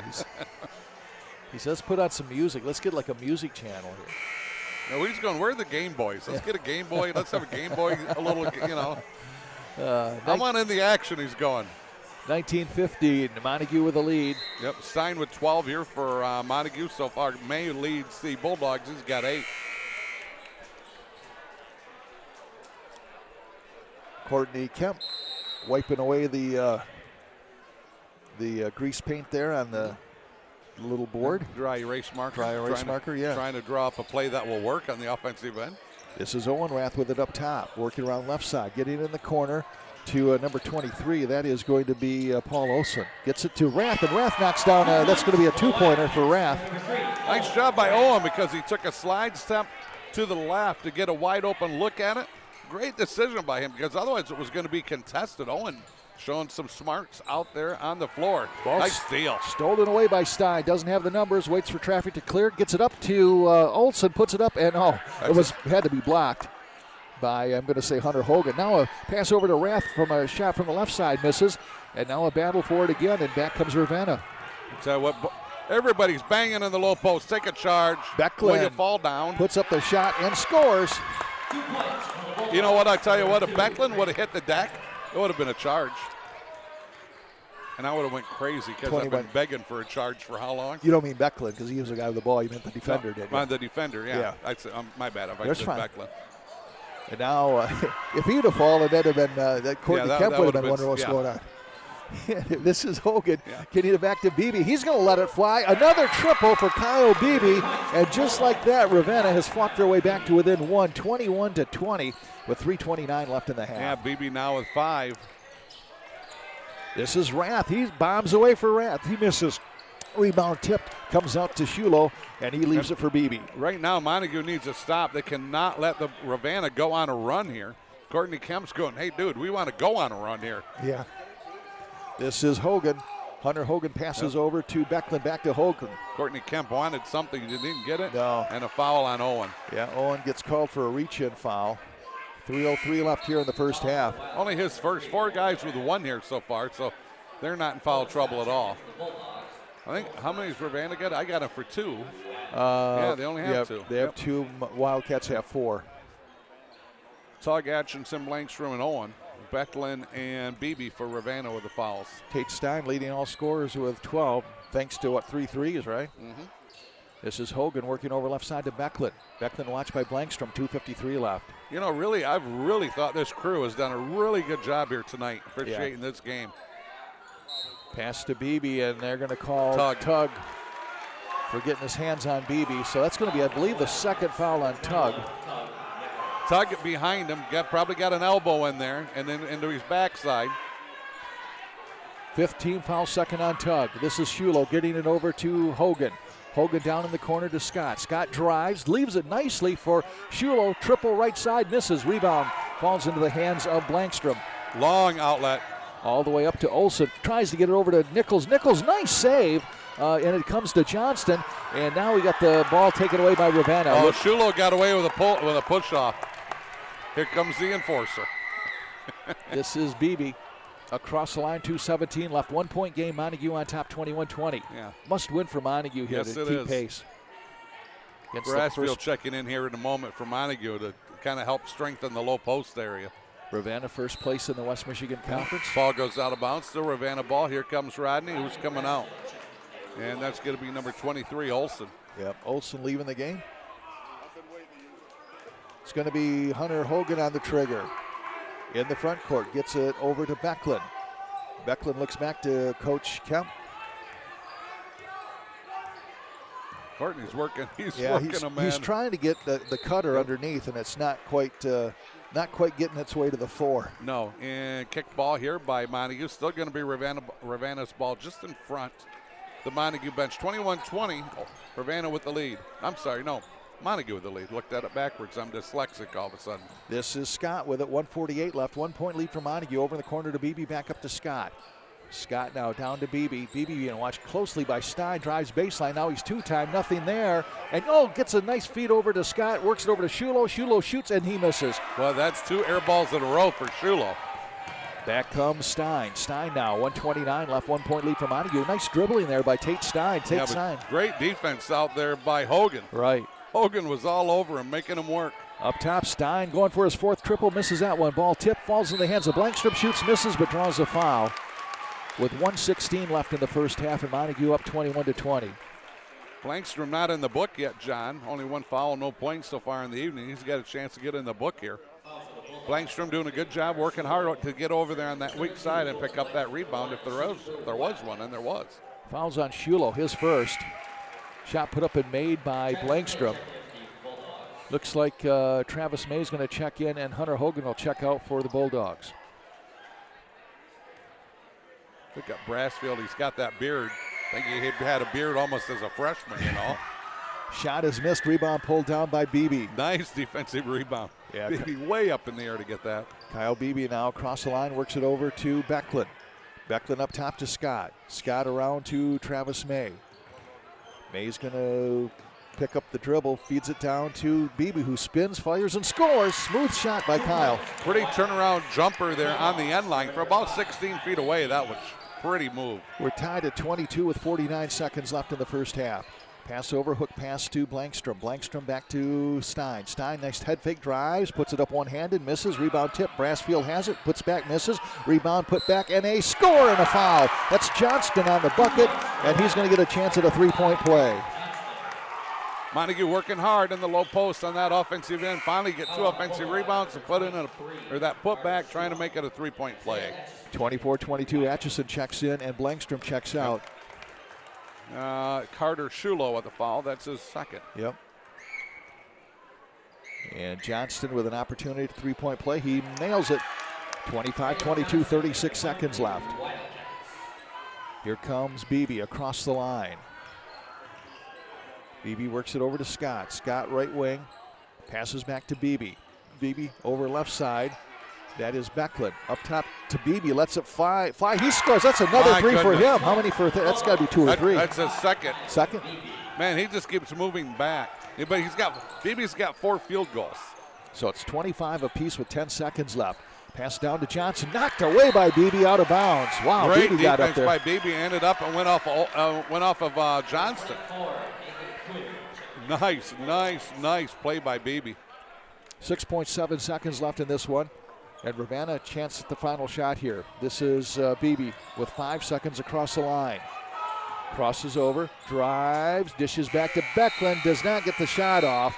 He says put on some music. Let's get like a music channel here. No, he's going, where are the Game Boys? Let's get a Game Boy. Let's have a Game Boy, a little, I'm on in the action, he's going. 19-15, Montague with a lead. Yep, Stein with 12 here for Montague so far. May leads the Bulldogs. He's got 8. Courtney Kemp wiping away the grease paint there on the little board. Dry erase marker. Yeah. Trying to draw up a play that will work on the offensive end. This is Owen Rath with it up top, working around left side, getting in the corner to number 23. That is going to be Paul Olson. Gets it to Rath, and Rath knocks down. That's going to be a 2-pointer for Rath. Nice job by Owen because he took a slide step to the left to get a wide open look at it. Great decision by him because otherwise it was going to be contested. Owen showing some smarts out there on the floor. Nice steal. Stolen away by Stein. Doesn't have the numbers. Waits for traffic to clear. Gets it up to Olson. Puts it up, and had to be blocked by, I'm going to say, Hunter Hogan. Now a pass over to Rath from a shot from the left side, misses. And now a battle for it again, and back comes Ravenna. Tell you what, everybody's banging in the low post. Take a charge. Becklin when you fall down. Puts up the shot and scores. You know what, I tell you what, if Becklin would have hit the deck, it would have been a charge. And I would have went crazy because I've been begging for a charge for how long? You don't mean Becklin because he was the guy with the ball. You meant the defender, didn't you? The defender, yeah. My bad if I said Becklin. And now, if he'd have fallen, that'd have been that Courtney Kemp would have been wondering what's going on. This is Hogan getting it back to Beebe. He's going to let it fly. Another triple for Kyle Beebe. And just like that, Ravenna has fought their way back to within 1, 21-20, with 3:29 left in the half. Yeah, Beebe now with 5. This is Rath. He bombs away for Rath. He misses. Rebound tipped. Comes out to Shulo, and he leaves it for Beebe. Right now, Montague needs a stop. They cannot let the Ravenna go on a run here. Courtney Kemp's going, hey, dude, we want to go on a run here. Yeah. This is Hogan. Hunter Hogan passes over to Becklin, back to Hogan. Courtney Kemp wanted something, he didn't get it. No. And a foul on Owen. Yeah, Owen gets called for a reach-in foul. 3:03 left here in the first half. Only his first 4 guys with 1 here so far, so they're not in foul trouble at all. I think, how many does Ravenna get? I got him for 2. Yeah, they only have 2. They have 2. Wildcats have 4. Tug, Atchison, Blankstrom, and Owen. Becklin and Beebe for Ravenna with the fouls. Tate Stein leading all scorers with 12, thanks to 3 threes, right? Mm-hmm. This is Hogan working over left side to Becklin. Becklin watched by Blankstrom, 2:53 left. You know, really, I've really thought this crew has done a really good job here tonight appreciating this game. Pass to Beebe, and they're going to call Tug for getting his hands on Beebe. So that's going to be, I believe, the second foul on Tug. Tug behind him, probably got an elbow in there, and then into his backside. 15 foul, second on Tug. This is Shulo getting it over to Hogan. Hogan down in the corner to Scott. Scott drives, leaves it nicely for Shulo. Triple right side, misses. Rebound falls into the hands of Blankstrom. Long outlet. All the way up to Olsen. Tries to get it over to Nichols. Nichols, nice save. And it comes to Johnston. And now we got the ball taken away by Ravenna. Oh, Shulo got away with a push-off. Here comes the enforcer. This is Beebe. Across the line, 2:17 left. 1 point game. Montague on top, 21-20. Yeah. Must win for Montague here to keep pace. Brassfield checking in here in a moment for Montague to kind of help strengthen the low post area. Ravenna first place in the West Michigan Conference. Ball goes out of bounds. Still Ravenna ball. Here comes Rodney, who's coming out. And that's going to be number 23, Olsen. Yep, Olsen leaving the game. It's going to be Hunter Hogan on the trigger. In the front court, gets it over to Becklin. Becklin looks back to Coach Kemp. Courtney's working. He's working a man. He's trying to get the cutter underneath, and it's not quite getting its way to the 4. No, and kicked ball here by Montague. Still going to be Ravenna's ball just in front. The Montague bench, 21-20. Ravenna with the lead. I'm sorry, no. Montague with the lead. Looked at it backwards. I'm dyslexic all of a sudden. This is Scott with it. 1:48 left. 1 point lead for Montague. Over in the corner to Beebe. Back up to Scott. Scott now down to Beebe. Beebe being watched closely by Stein. Drives baseline. Now he's 2-time. Nothing there. And gets a nice feed over to Scott. Works it over to Shulo. Shulo shoots and he misses. Well, that's 2 air balls in a row for Shulo. Back comes Stein. Stein now, 1:29 left, 1 point lead for Montague. Nice dribbling there by Tate Stein. Stein. Great defense out there by Hogan. Right. Hogan was all over him, making him work. Up top, Stein going for his 4th triple, misses that one. Ball tip, falls in the hands of Blankstrom, shoots, misses, but draws a foul. With 1:16 left in the first half, and Montague up 21-20. Blankstrom not in the book yet, John. Only 1 foul, no points so far in the evening. He's got a chance to get in the book here. Blankstrom doing a good job, working hard to get over there on that weak side and pick up that rebound if there was one, and there was. Fouls on Shulo, his first. Shot put up and made by Blankstrom. Looks like Travis May is going to check in, and Hunter Hogan will check out for the Bulldogs. Look at Brassfield. He's got that beard. I think he had a beard almost as a freshman, you know. Shot is missed. Rebound pulled down by Beebe. Nice defensive rebound. Yeah, Beebe way up in the air to get that. Kyle Beebe now across the line, works it over to Becklin. Becklin up top to Scott. Scott around to Travis May. May's going to pick up the dribble, feeds it down to Beebe, who spins, fires, and scores. Smooth shot by Kyle. Pretty turnaround jumper there on the end line for about 16 feet away. That was pretty move. We're tied at 22 with 49 seconds left in the first half. Pass over, hook pass to Blankstrom. Blankstrom back to Stein. Stein, nice head fake, drives, puts it up one-handed, misses. Rebound tip, Brassfield has it, puts back, misses. Rebound put back, and a score and a foul. That's Johnston on the bucket, and he's going to get a chance at a three-point play. Montague working hard in the low post on that offensive end. Finally get 2 offensive rebounds and put in that putback, trying to make it a three-point play. 24-22, Atchison checks in, and Blankstrom checks out. Carter Shulo at the foul. That's his second. Yep. And Johnston with an opportunity to three-point play. He nails it. 25-22, 36 seconds left. Here comes Beebe across the line. Beebe works it over to Scott. Scott right wing. Passes back to Beebe. Beebe over left side. That is Becklin. Up top to Beebe. Lets it fly. He scores. That's another My three for goodness. him. How many for that's got to be 2 or 3. That's his second. Second? Man, he just keeps moving back. Yeah, but Beebe's got 4 field goals. So it's 25 apiece with 10 seconds left. Pass down to Johnson. Knocked away by Beebe, out of bounds. Wow, Great Beebe got up defense there. by Beebe. Ended up and went off of Johnston. Nice play by Beebe. 6.7 seconds left in this one. And Ravenna chance at the final shot here. This is Beebe with 5 seconds across the line. Crosses over, drives, dishes back to Becklin. Does not get the shot off.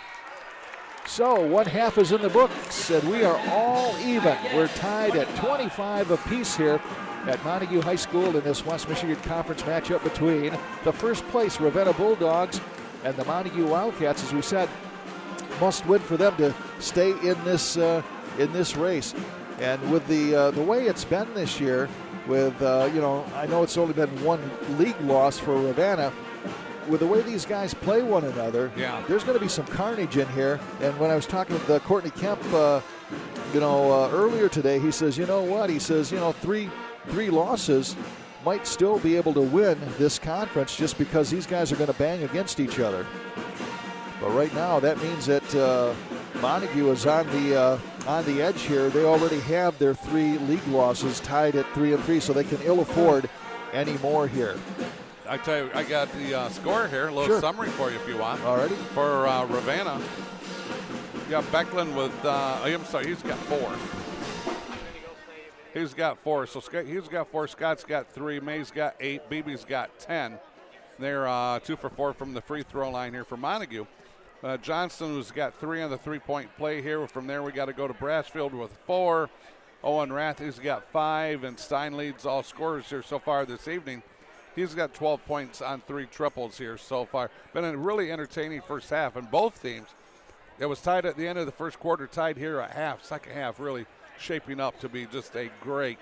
So 1 half is in the books, and we are all even. We're tied at 25 apiece here at Montague High School in this West Michigan Conference matchup between the first place Ravenna Bulldogs and the Montague Wildcats. As we said, must win for them to stay in this race. And with the way it's been this year, with I know it's only been 1 league loss for Ravenna. With the way these guys play one another, there's going to be some carnage in here. And when I was talking with Courtney Kemp, earlier today, he says, you know what? He says, three losses might still be able to win this conference just because these guys are going to bang against each other. But right now, that means that Montague is on the edge here. They already have their 3 league losses tied at 3-3, so they can ill afford any more here. I tell you, I got the score here. A little summary for you if you want. Alrighty. For Ravenna, you got Becklin with, I'm sorry, he's got 4. He's got 4. So he's got 4. Scott's got 3. May's got 8. Beebe's got 10. They're 2 for 4 from the free throw line here for Montague. Johnson has got 3 on the 3-point play here. From there, we got to go to Brassfield with 4. Owen Rathy's got 5, and Stein leads all scorers here so far this evening. He's got 12 points on 3 triples here so far. Been a really entertaining first half, and both teams, it was tied at the end of the first quarter, tied here at half. Second half really shaping up to be just a great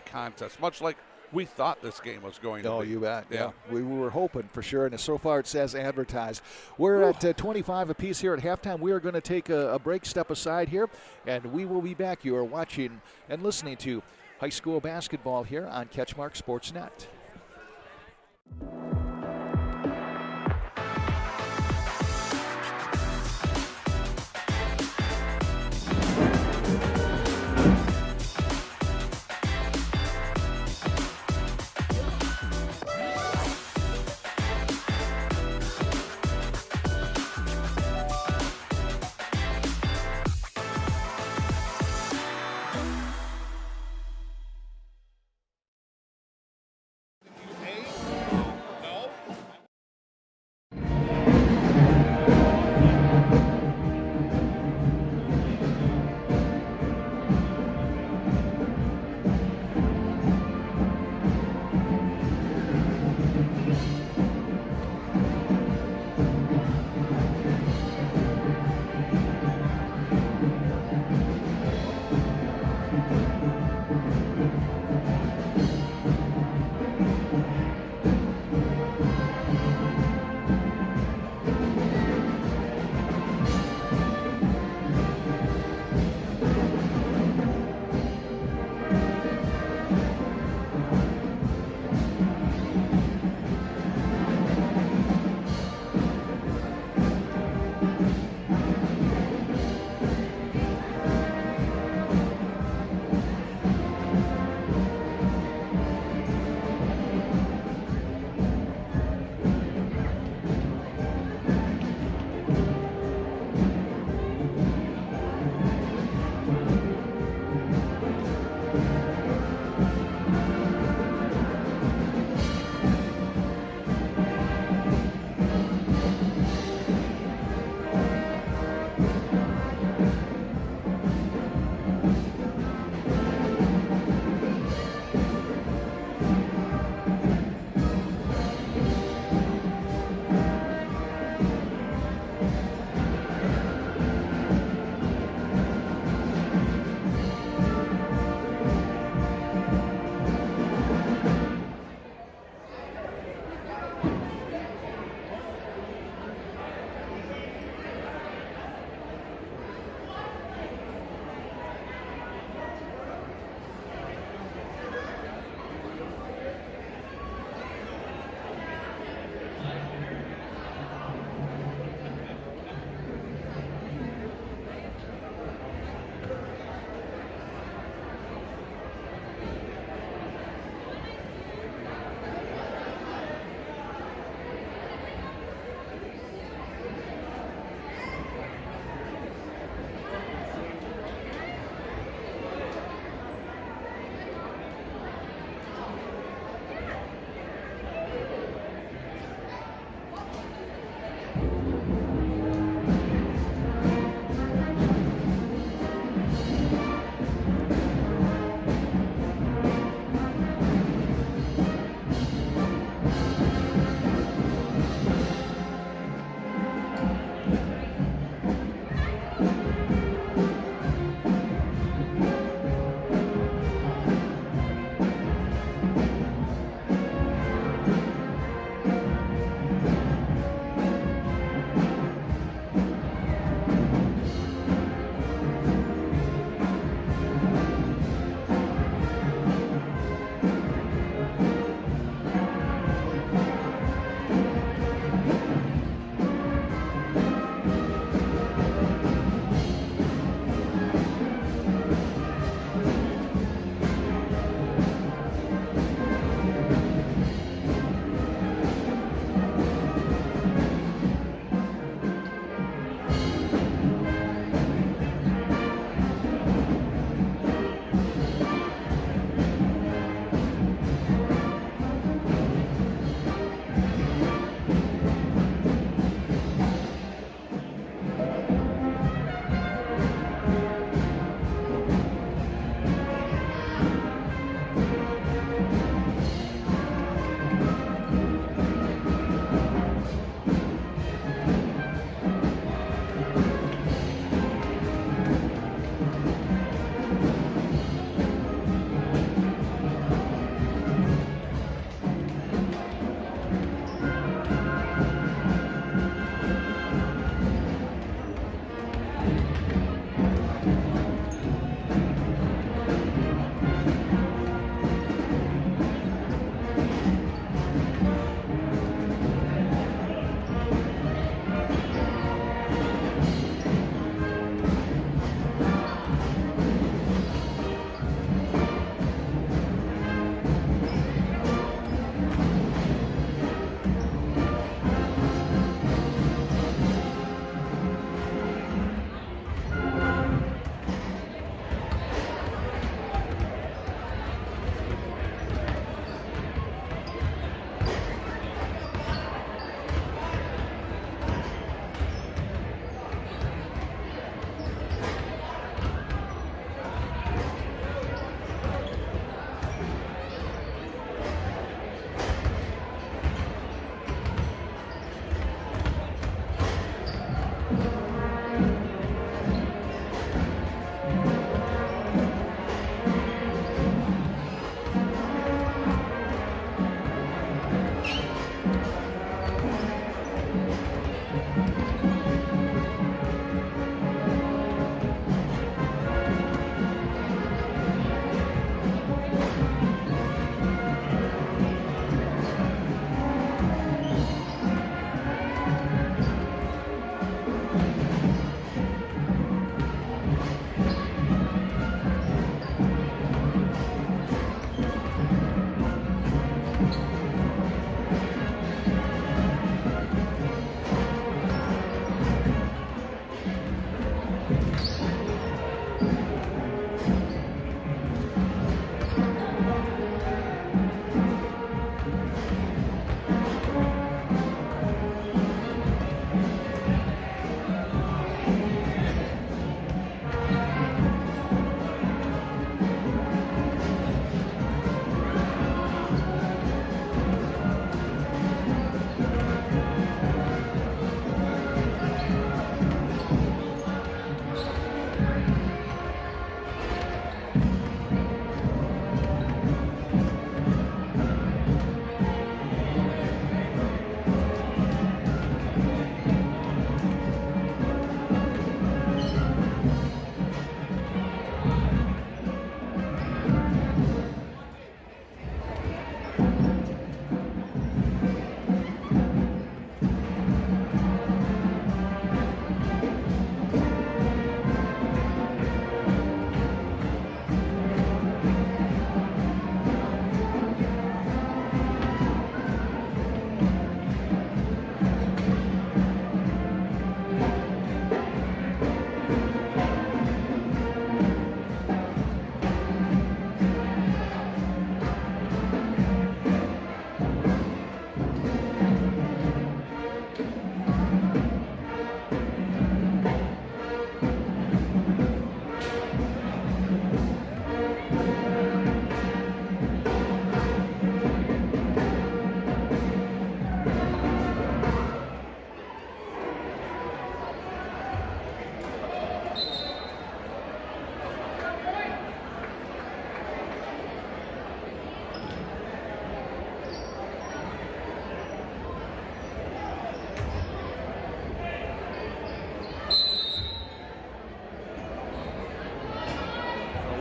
contest, much like we thought this game was going to be. Oh, you bet. Yeah. We were hoping for sure, and so far it's as advertised. We're at 25 apiece here at halftime. We are going to take a break, step aside here, and we will be back. You are watching and listening to high school basketball here on CatchMark SportsNet.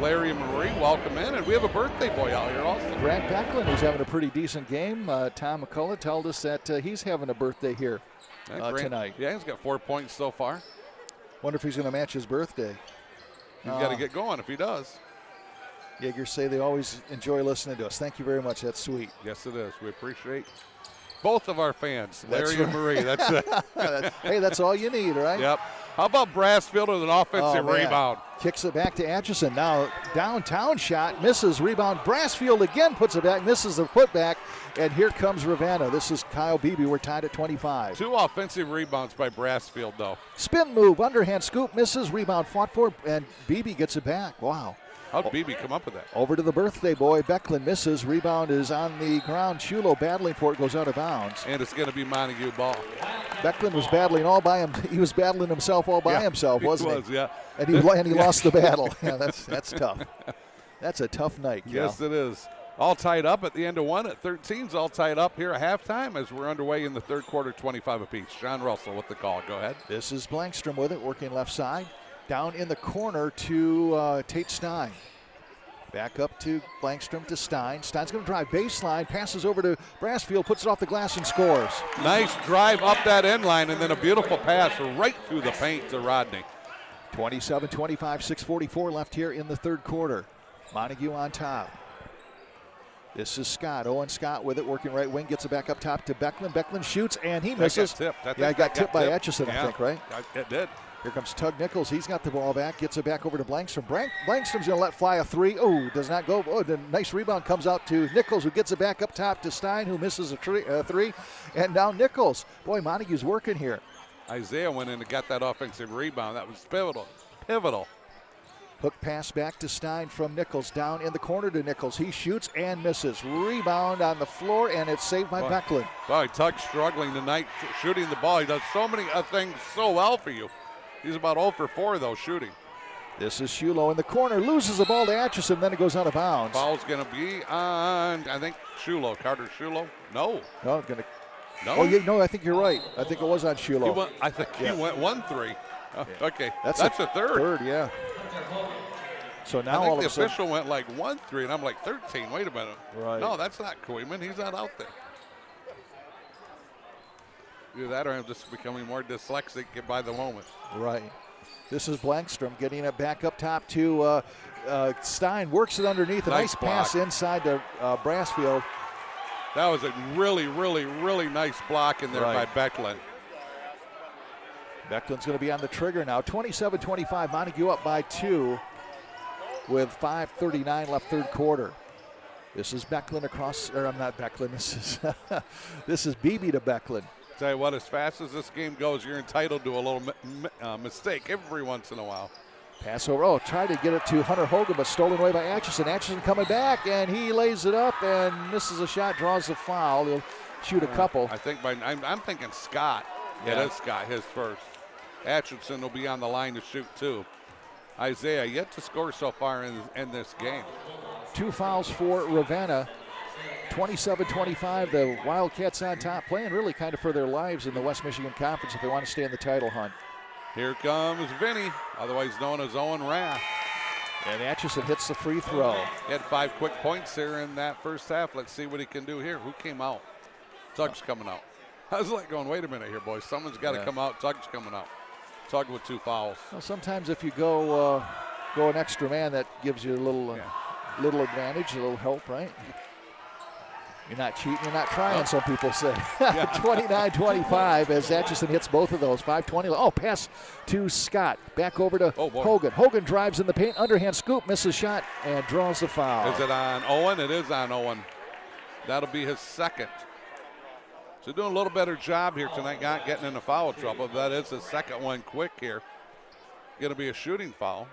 Larry and Marie, welcome in. And we have a birthday boy out here also. Grant Becklin, who's having a pretty decent game. Tom McCullough told us that he's having a birthday here tonight. Yeah, he's got 4 points so far. Wonder if he's going to match his birthday. He's got to get going if he does. Jaegers say they always enjoy listening to us. Thank you very much. That's sweet. Yes, it is. We appreciate both of our fans, Larry and Marie. That's it. Hey, that's all you need, right? Yep. How about Brassfield with an offensive rebound? Kicks it back to Atchison. Now downtown shot, misses, rebound. Brassfield again puts it back, misses the putback, and here comes Ravenna. This is Kyle Beebe. We're tied at 25. 2 offensive rebounds by Brassfield, though. Spin move, underhand scoop, misses, rebound fought for, and Beebe gets it back. Wow. How'd Beebe come up with that? Over to the birthday boy. Becklin misses. Rebound is on the ground. Chulo battling for it, goes out of bounds. And it's going to be Montague ball. Becklin was battling all by him. He was battling himself all by himself, wasn't he? He was, yeah. And he lost the battle. Yeah, that's tough. That's a tough night, Cal. Yes, it is. all tied up at the end of one. At 13's all tied up here at halftime as we're underway in the third quarter, 25 apiece. John Russell with the call. Go ahead. This is Blankstrom with it, working left side. Down in the corner to Tate Stein. Back up to Blankstrom to Stein. Stein's going to drive baseline, passes over to Brassfield, puts it off the glass and scores. Nice drive up that end line, and then a beautiful pass right through the paint to Rodney. 27-25, 6:44 left here in the third quarter. Montague on top. This is Scott. Owen Scott with it, working right wing, gets it back up top to Becklin. Becklin shoots, and he misses. Got got tipped by Etchison, I think, right? It did. Here comes Tug Nichols. He's got the ball back, gets it back over to Blankstrom. Blankstrom's going to let fly a three. Oh, does not go. Oh, the nice rebound comes out to Nichols, who gets it back up top to Stein, who misses a three. And now Nichols. Boy, Montague's working here. Isaiah went in and got that offensive rebound. That was pivotal. Hook pass back to Stein from Nichols. Down in the corner to Nichols. He shoots and misses. Rebound on the floor, and it's saved by Becklin. Boy, Tug's struggling tonight shooting the ball. He does so many things so well for you. He's about 0 for 4, though, shooting. This is Shulo in the corner. Loses the ball to Atchison, then it goes out of bounds. Foul's going to be on, I think, Shulo. Carter Shulo? No. No, No? Oh, no, I think you're right. I think it was on Shulo. I think he went 1-3. Okay, that's a third. Third, yeah. So now all of a sudden. The official went like 1-3, and I'm like 13. Wait a minute. Right. No, that's not Koeman. He's not out there. Either that or I'm just becoming more dyslexic by the moment. Right. This is Blankstrom getting it back up top to Stein. Works it underneath. A nice pass inside to Brassfield. That was a really, really, really nice block in there by Becklin. Becklin's going to be on the trigger now. 27-25, Montague up by 2 with 5:39 left third quarter. This is Becklin across, or I'm not Becklin, this is Beebe to Becklin. Tell you what, as fast as this game goes, you're entitled to a little mistake every once in a while. Pass over, tried to get it to Hunter Hogan, but stolen away by Atchison. Atchison coming back, and he lays it up and misses a shot, draws the foul. He'll shoot a couple. I think I'm thinking Scott. Yeah, it is Scott, his first. Atchison will be on the line to shoot too. Isaiah yet to score so far in this game. 2 fouls for Ravenna. 27-25, the Wildcats on top, playing really kind of for their lives in the West Michigan Conference if they want to stay in the title hunt. Here comes Vinny, otherwise known as Owen Rath. And Atchison hits the free throw. He had 5 quick points here in that first half. Let's see what he can do here. Who came out? Tug's coming out. I was like going, wait a minute here, boys. Someone's got to come out. Tug's coming out. Tug with 2 fouls. Well, sometimes if you go an extra man, that gives you a little advantage, a little help, right? You're not cheating, you're not trying, some people say. 29-25 as Atchison hits both of those. 5:20. Oh, pass to Scott. Back over to Hogan. Hogan drives in the paint. Underhand scoop, misses shot, and draws the foul. Is it on Owen? It is on Owen. That'll be his second. So doing a little better job here tonight, not getting into foul trouble. That is the second one quick here. Going to be a shooting foul.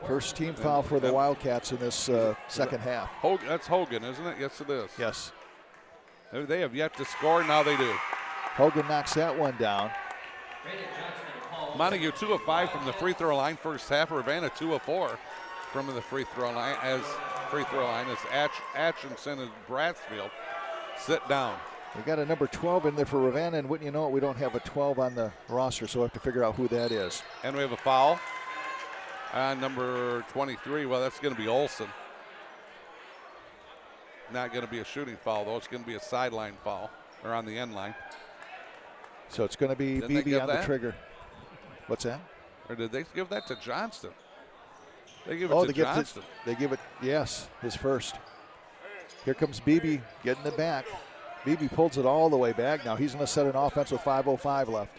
First team foul for the Wildcats in this second half. That's Hogan, isn't it? Yes, it is. Yes. They have yet to score. Now they do. Hogan knocks that one down. Montague 2 of 5 from the free throw line first half. Ravenna 2 of 4 from the free throw line. As Atchison and Brassfield sit down. We got a number 12 in there for Ravenna, and wouldn't you know it, we don't have a 12 on the roster, so we have to figure out who that is. And we have a foul. Number 23, well, that's going to be Olsen. Not going to be a shooting foul, though. It's going to be a sideline foul, or on the end line. So it's going to be BB on the trigger. What's that? Or did they give that to Johnston? They give it to Johnston. They give it, yes, his first. Here comes BB getting it back. BB pulls it all the way back. Now he's going to set an offense with 5:05 left.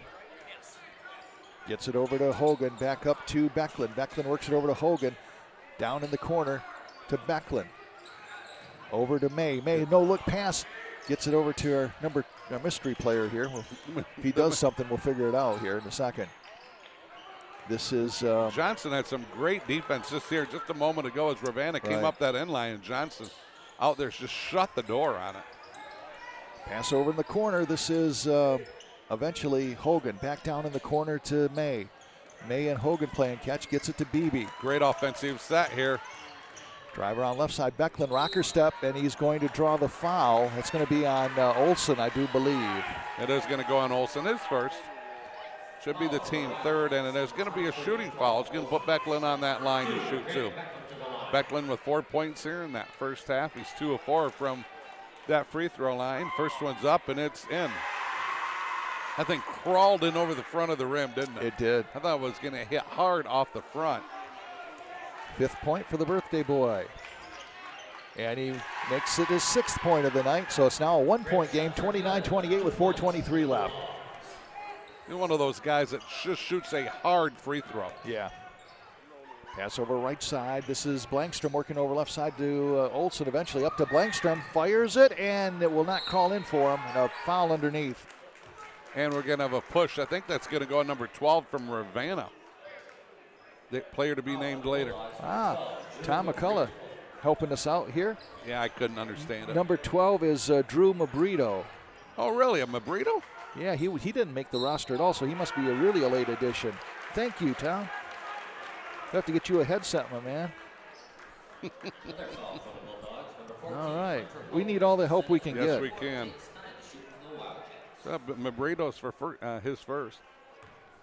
Gets it over to Hogan, back up to Becklin. Becklin works it over to Hogan. Down in the corner to Becklin. Over to May. May, no look pass. Gets it over to our mystery player here. If he does something, we'll figure it out here in a second. This is Johnson had some great defense this year just a moment ago as Ravenna came up that end line, and Johnson out there just shut the door on it. Pass over in the corner. This is eventually Hogan back down in the corner to May. May and Hogan playing catch, gets it to Beebe. Great offensive set here. Driver on left side, Becklin, rocker step, and he's going to draw the foul. It's going to be on Olson, I do believe. It is going to go on Olson, his first. Should be the team third, and it is going to be a shooting foul. It's going to put Becklin on that line to shoot too. Becklin with 4 points here in that first half. He's 2 of 4 from that free throw line. First one's up, and it's in. That thing crawled in over the front of the rim, didn't it? It did. I thought it was going to hit hard off the front. 5th point for the birthday boy. And he makes it his 6th point of the night, so it's now a 1-point game, 29-28 with 4:23 left. He's one of those guys that just shoots a hard free throw. Yeah. Pass over right side. This is Blankstrom working over left side to Olson. Eventually up to Blankstrom. Fires it, and it will not call in for him. And a foul underneath. And we're going to have a push. I think that's going to go on number 12 from Ravenna. The player to be named later. Tom McCullough helping us out here. Yeah, I couldn't understand it. Number 12 is Drew Mabrito. Oh, really? A Mabrito? Yeah, he didn't make the roster at all, so he must be a really late addition. Thank you, Tom. We'll have to get you a headset, my man. All right. We need all the help we can get. Yes, we can. So, Mabrito's for his first.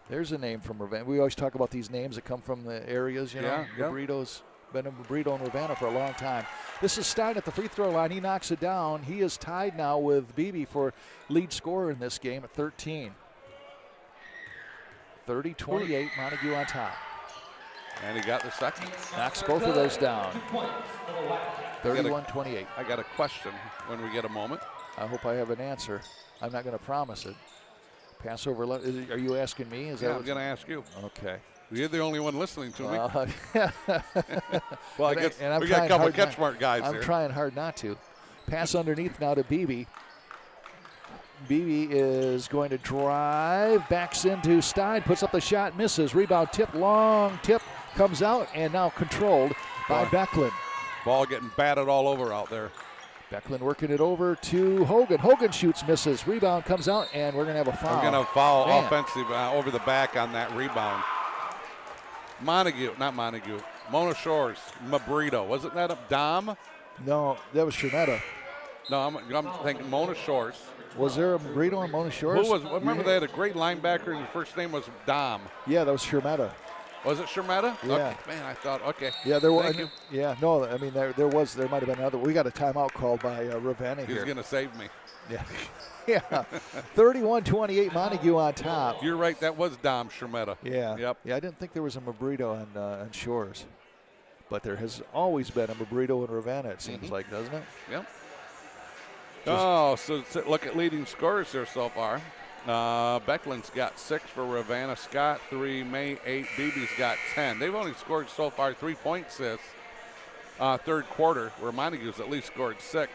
There's a name from Ravenna. We always talk about these names that come from the areas, you know. Yeah. Mabrito's been a Mabrito in Ravenna for a long time. This is Stein at the free throw line. He knocks it down. He is tied now with Beebe for lead scorer in this game at 13. 30-28, Montague on top. And he got the second. Knocks both of those down. 31-28. I got a question when we get a moment. I hope I have an answer. I'm not going to promise it. Pass over left. Are you asking me? I'm going to ask you. Okay. You're the only one listening to me. Well, I guess we got a couple of CatchMark guys here. I'm trying hard not to. Pass underneath now to Beebe. Beebe is going to drive, backs into Stein, puts up the shot, misses. Rebound tip, long tip, comes out, and now controlled by Becklin. Ball getting batted all over out there. Becklin working it over to Hogan. Hogan shoots, misses. Rebound comes out, and we're going to have a foul. We're going to foul offensive over the back on that rebound. Mona Shores, Mabrito. Wasn't that a Dom? No, that was Shermetta. No, I'm thinking Mona Shores. Was there a Mabrito on Mona Shores? Remember they had a great linebacker and his first name was Dom. Yeah, that was Shermetta. Was it Shermetta? Yeah. Okay. Man, I thought, okay. Yeah, there was. Thank you. Yeah, no, I mean, there might have been another. We got a timeout called by Ravenna here. He's going to save me. Yeah. Yeah. 31-28, Montague on top. You're right, that was Dom Shermetta. Yeah. Yep. Yeah, I didn't think there was a Mabrito on Shores. But there has always been a Mabrito in Ravenna, it seems like, doesn't it? Yep. So look at leading scorers here so far. Becklin's got 6 for Ravenna. Scott 3, May 8, Beebe's got 10. They've only scored so far 3 points this third quarter, where Montague's at least scored 6.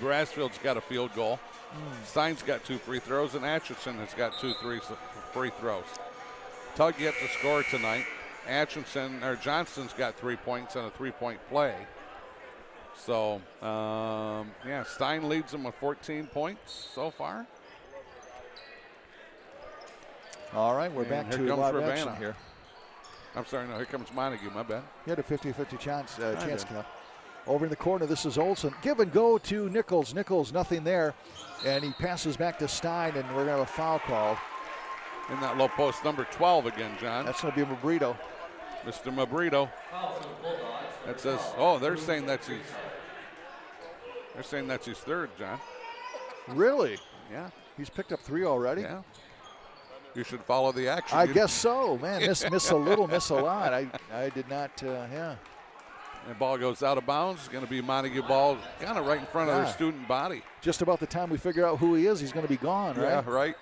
Brassfield's got a field goal. Stein's got 2 free throws, and Atchison has got 2 free throws. Tug yet to score tonight. Johnston's got 3 points and a 3-point play. So, Stein leads them with 14 points so far. All right, we're back to live action here. I'm sorry, no, here comes Montague, my bad. He had a 50-50 chance count. Over in the corner, this is Olson. Give and go to Nichols. Nichols, nothing there. And he passes back to Stein, and we're going to have a foul call. In that low post, number 12 again, John. That's going to be Mabrito. Mr. Mabrito. That says, they're saying that's his third, John. Really? Yeah. He's picked up 3 already? Yeah. You should follow the action. I guess so. Man, miss a little, miss a lot. I did not, yeah. And the ball goes out of bounds. It's going to be Montague ball kind of right in front of their student body. Just about the time we figure out who he is, he's going to be gone, right? Yeah, right.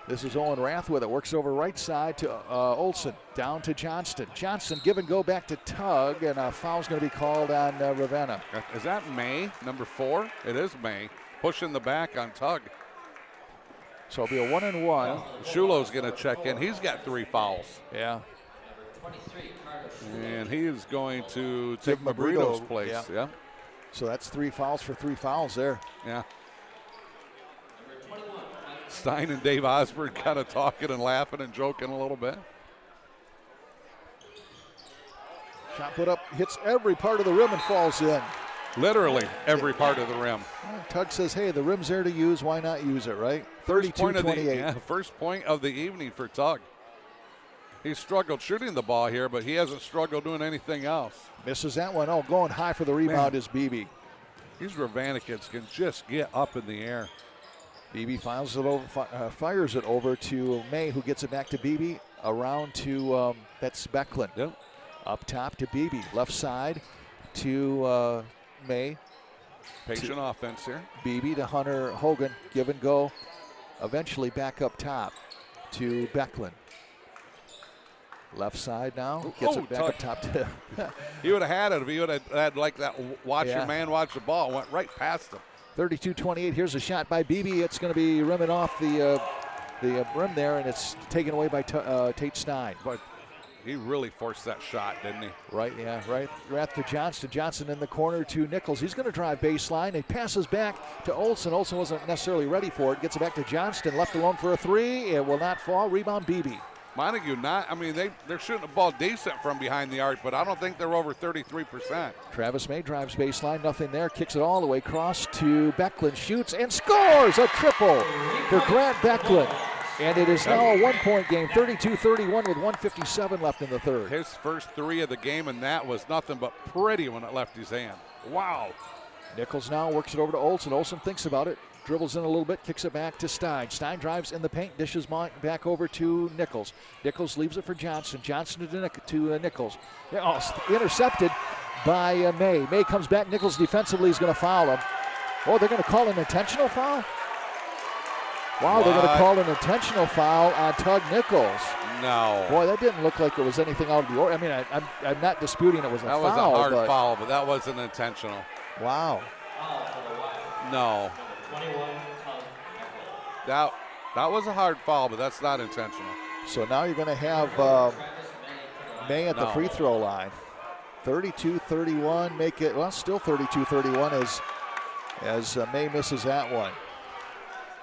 This is Owen Rath with it. Works over right side to Olson. Down to Johnston. Johnston give and go back to Tug, and a foul's going to be called on Ravenna. Is that May, number 4? It is May. Pushing the back on Tug. So it'll be a 1-and-1. Shulo's going to check in. He's got 3 fouls. Yeah. And he is going to take Mabrito's place. Yeah. So that's 3 fouls for 3 fouls there. Yeah. Stein and Dave Osborne kind of talking and laughing and joking a little bit. Shot put up, hits every part of the rim and falls in. Literally every part of the rim. Well, Tug says, hey, the rim's there to use. Why not use it, right? 32-28. First point of the evening for Tug. He struggled shooting the ball here, but he hasn't struggled doing anything else. Misses that one. Oh, going high for the rebound is Beebe. These Ravenna kids can just get up in the air. Beebe fires it over to May, who gets it back to Beebe. Around to, that's Becklin. Yep. Up top to Beebe. Left side to May. Patient offense here. Beebe to Hunter Hogan. Give and go. Eventually back up top to Becklin. Left side now. Gets it back up top to. He would have had it if he would have had like that watch your man watch the ball. Went right past him. 32-28. Here's a shot by Beebe. It's going to be rimming off the rim there, and it's taken away by Tate Stein. But he really forced that shot, didn't he? Right, yeah, right. Right to Johnston. Johnson in the corner to Nichols. He's going to drive baseline. He passes back to Olsen. Olsen wasn't necessarily ready for it. Gets it back to Johnston. Left alone for a three. It will not fall. Rebound Beebe. Montague they're shooting the ball decent from behind the arc, but I don't think they're over 33%. Travis May drives baseline, nothing there, kicks it all the way across to Becklin, shoots and scores a triple for Grant Becklin. And it is now a 1-point game, 32-31 with 1:57 left in the third. His first three of the game, and that was nothing but pretty when it left his hand. Wow. Nichols now works it over to Olsen. Olsen thinks about it. Dribbles in a little bit, kicks it back to Stein. Stein drives in the paint, dishes back over to Nichols. Nichols leaves it for Johnson. Johnson to Nichols. Intercepted by May. May comes back. Nichols defensively is going to foul him. Oh, they're going to call an intentional foul? Wow, they're going to call an intentional foul on Tug Nichols. No. Boy, that didn't look like it was anything out of the ordinary. I mean, I'm not disputing it was a foul. That was a hard foul, but that wasn't intentional. Wow. No. That was a hard foul, but that's not intentional. So now you're going to have May at the free throw line. 32-31, make it, well, still 32-31 as May misses that one.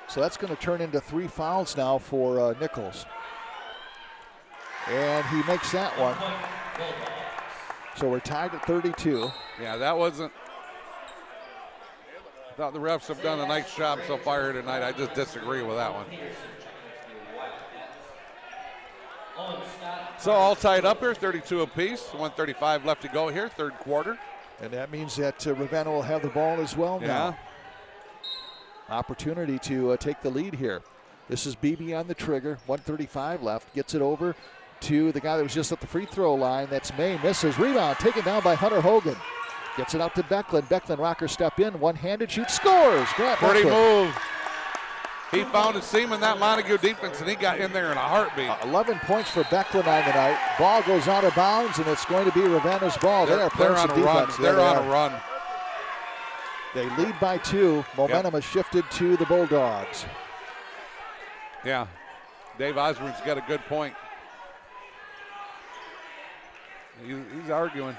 So that's going to turn into 3 fouls now for Nichols. And he makes that one. So we're tied at 32. Yeah, that wasn't. I thought the refs have done a nice job so far here tonight. I just disagree with that one. So all tied up here, 32 apiece, 1:35 left to go here, third quarter. And that means that Ravenna will have the ball as well now. Opportunity to take the lead here. This is Beebe on the trigger, 1:35 left, gets it over to the guy that was just at the free throw line. That's May, misses, rebound, taken down by Hunter Hogan. Gets it out to Becklin. Becklin, rocker step in, one-handed shoot, scores. Grant Pretty Becklin. move. He found a seam in that Montague defense, and he got in there in a heartbeat. 11 points for Becklin on the night. Ball goes out of bounds, and it's going to be Ravenna's ball. They are playing some defense. They're on a run. They lead by 2. Momentum has shifted to the Bulldogs. Yeah. Dave Osborne's got a good point. He's arguing.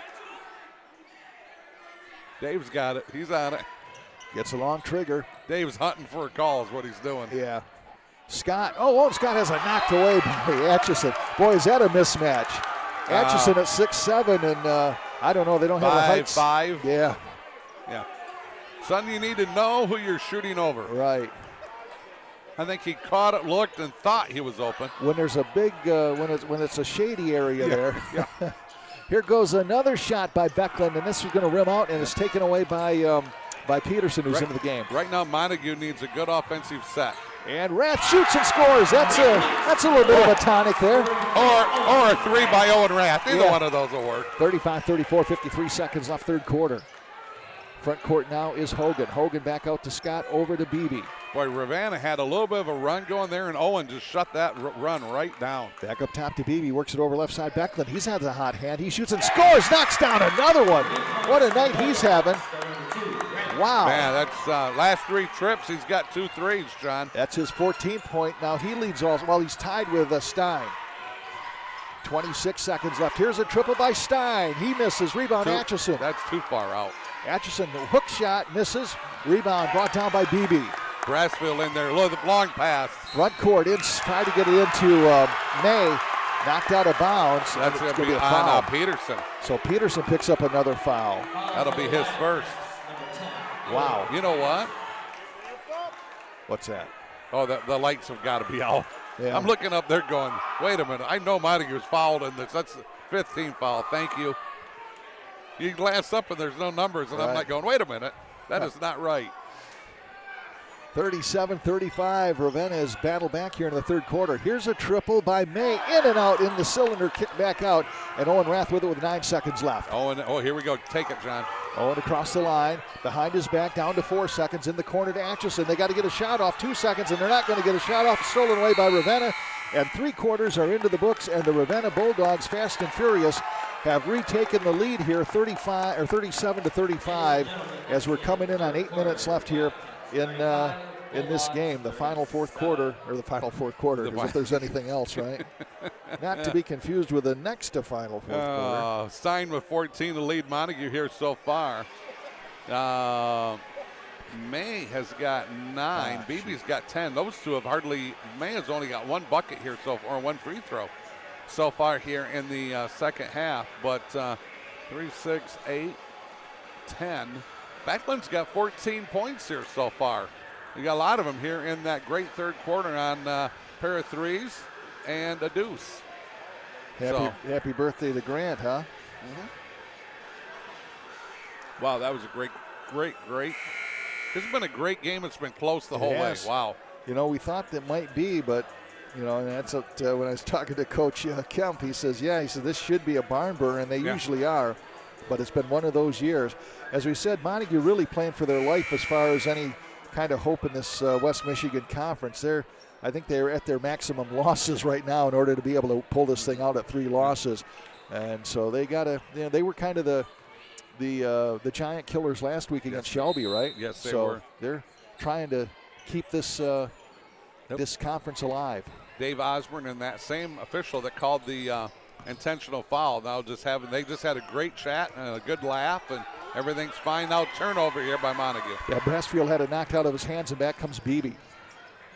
Dave's got it. He's on it. Gets a long trigger. Dave's hunting for a call is what he's doing. Yeah. Scott. Oh, Scott has it knocked away by Atchison. Boy, is that a mismatch. Atchison at 6'7", and I don't know. They don't have a height. 5'5". Yeah. Yeah. Son, you need to know who you're shooting over. Right. I think he caught it, looked, and thought he was open. When there's a big, when it's a shady area there. Yeah. Here goes another shot by Becklin, and this is going to rim out, and it's taken away by Peterson, who's into the game. Right now, Montague needs a good offensive set. And Rath shoots and scores. That's a little bit of a tonic there. Or a 3 by Owen Rath. Either one of those will work. 35-34, 53 seconds left, third quarter. Front court now is Hogan. Hogan back out to Scott, over to Beebe. Boy, Ravenna had a little bit of a run going there, and Owen just shut that run right down. Back up top to Beebe, works it over left side. Becklin, he's had a hot hand. He shoots and scores, knocks down another one. What a night he's having. Wow. Man, that's last 3 trips, he's got 2 threes, John. That's his 14th point. Now he leads also. Well, he's tied with Stein. 26 seconds left. Here's a triple by Stein. He misses. Rebound, Atchison. That's too far out. Atchison, hook shot, misses. Rebound brought down by Beebe. Brassfield in there, long pass. Front court, tried to get it into May. knocked out of bounds. That's going to be a on foul. Peterson. So Peterson picks up another foul. That'll be his first. Wow. You know what? What's that? Oh, the lights have got to be out. Yeah. I'm looking up there going, wait a minute. I know Montague's fouled in this. That's the 15th foul. Thank you. You glance up and there's no numbers, and I'm like going, wait a minute. That is not right. 37-35. Ravenna is battled back here in the third quarter. Here's a triple by May. In and out in the cylinder. Kick back out. And Owen Rath with it with 9 seconds left. Oh, here we go. Take it, John. Owen across the line. Behind his back down to 4 seconds. In the corner to Atchison. They got to get a shot off. 2 seconds, and they're not going to get a shot off. Stolen away by Ravenna. And 3 quarters are into the books. And the Ravenna Bulldogs, fast and furious, have retaken the lead here 37-35 as we're coming in on 8 minutes left here in this game, the final fourth quarter, as if there's anything else, right? Not to be confused with the next to final fourth quarter. Stein with 14 to lead Montague here so far. May has got 9. Beebe's got 10. Those two have hardly. May has only got 1 bucket here so far, 1 free throw so far here in the second half. But 3, 6, 8, 10. Beckland's got 14 points here so far. You got a lot of them here in that great third quarter on a pair of threes and a deuce. Happy birthday to Grant, huh? Mm-hmm. Wow, that was a great. This has been a great game. It's been close the whole way. Wow. You know, we thought that might be, but, you know, and that's what, when I was talking to Coach Kemp, he said, this should be a barn burner, and they usually are. But it's been one of those years. As we said, Montague really playing for their life as far as any kind of hope in this West Michigan Conference. I think they're at their maximum losses right now in order to be able to pull this thing out at 3 losses. And so they got to, they were kind of the giant killers last week against Shelby, right? Yes, they were. They're trying to keep this this conference alive. Dave Osborne and that same official that called the intentional foul. Now they just had a great chat and a good laugh, and everything's fine. Now turnover here by Montague. Yeah, Brassfield had it knocked out of his hands, and back comes Beebe.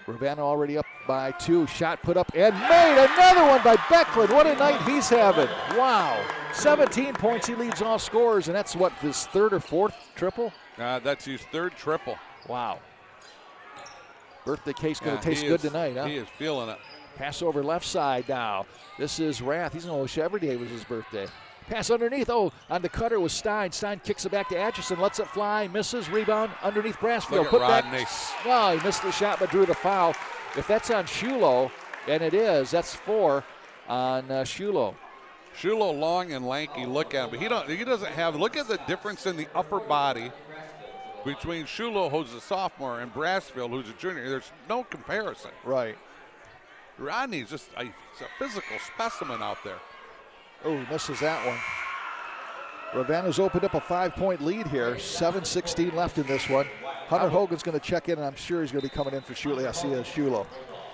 Ravenna already up by 2. Shot put up and made. Another one by Beckland. What a night he's having. Wow. 17 points. He leads all scorers, and that's what, his 3rd or 4th triple? That's his 3rd triple. Wow. Birthday cake's going to taste good tonight, huh? He is feeling it. Pass over left side now. This is Rath. He's going to wish every day was his birthday. Pass underneath. Oh, on the cutter was Stein. Stein kicks it back to Atchison. Lets it fly. Misses. Rebound underneath Brassfield. Look at Rodney. No, he missed the shot but drew the foul. If that's on Shulo, and it is, that's 4 on Shulo. Shulo long and lanky. Look at him. But he doesn't have. Look at the difference in the upper body between Shulo, who's a sophomore, and Brassfield, who's a junior. There's no comparison. Right. Rodney's just he's a physical specimen out there. Oh, misses that one. Ravenna's opened up a 5-point lead here. 7:16 left in this one. Hunter Hogan's going to check in, and I'm sure he's going to be coming in for Shulo. I see Shulo.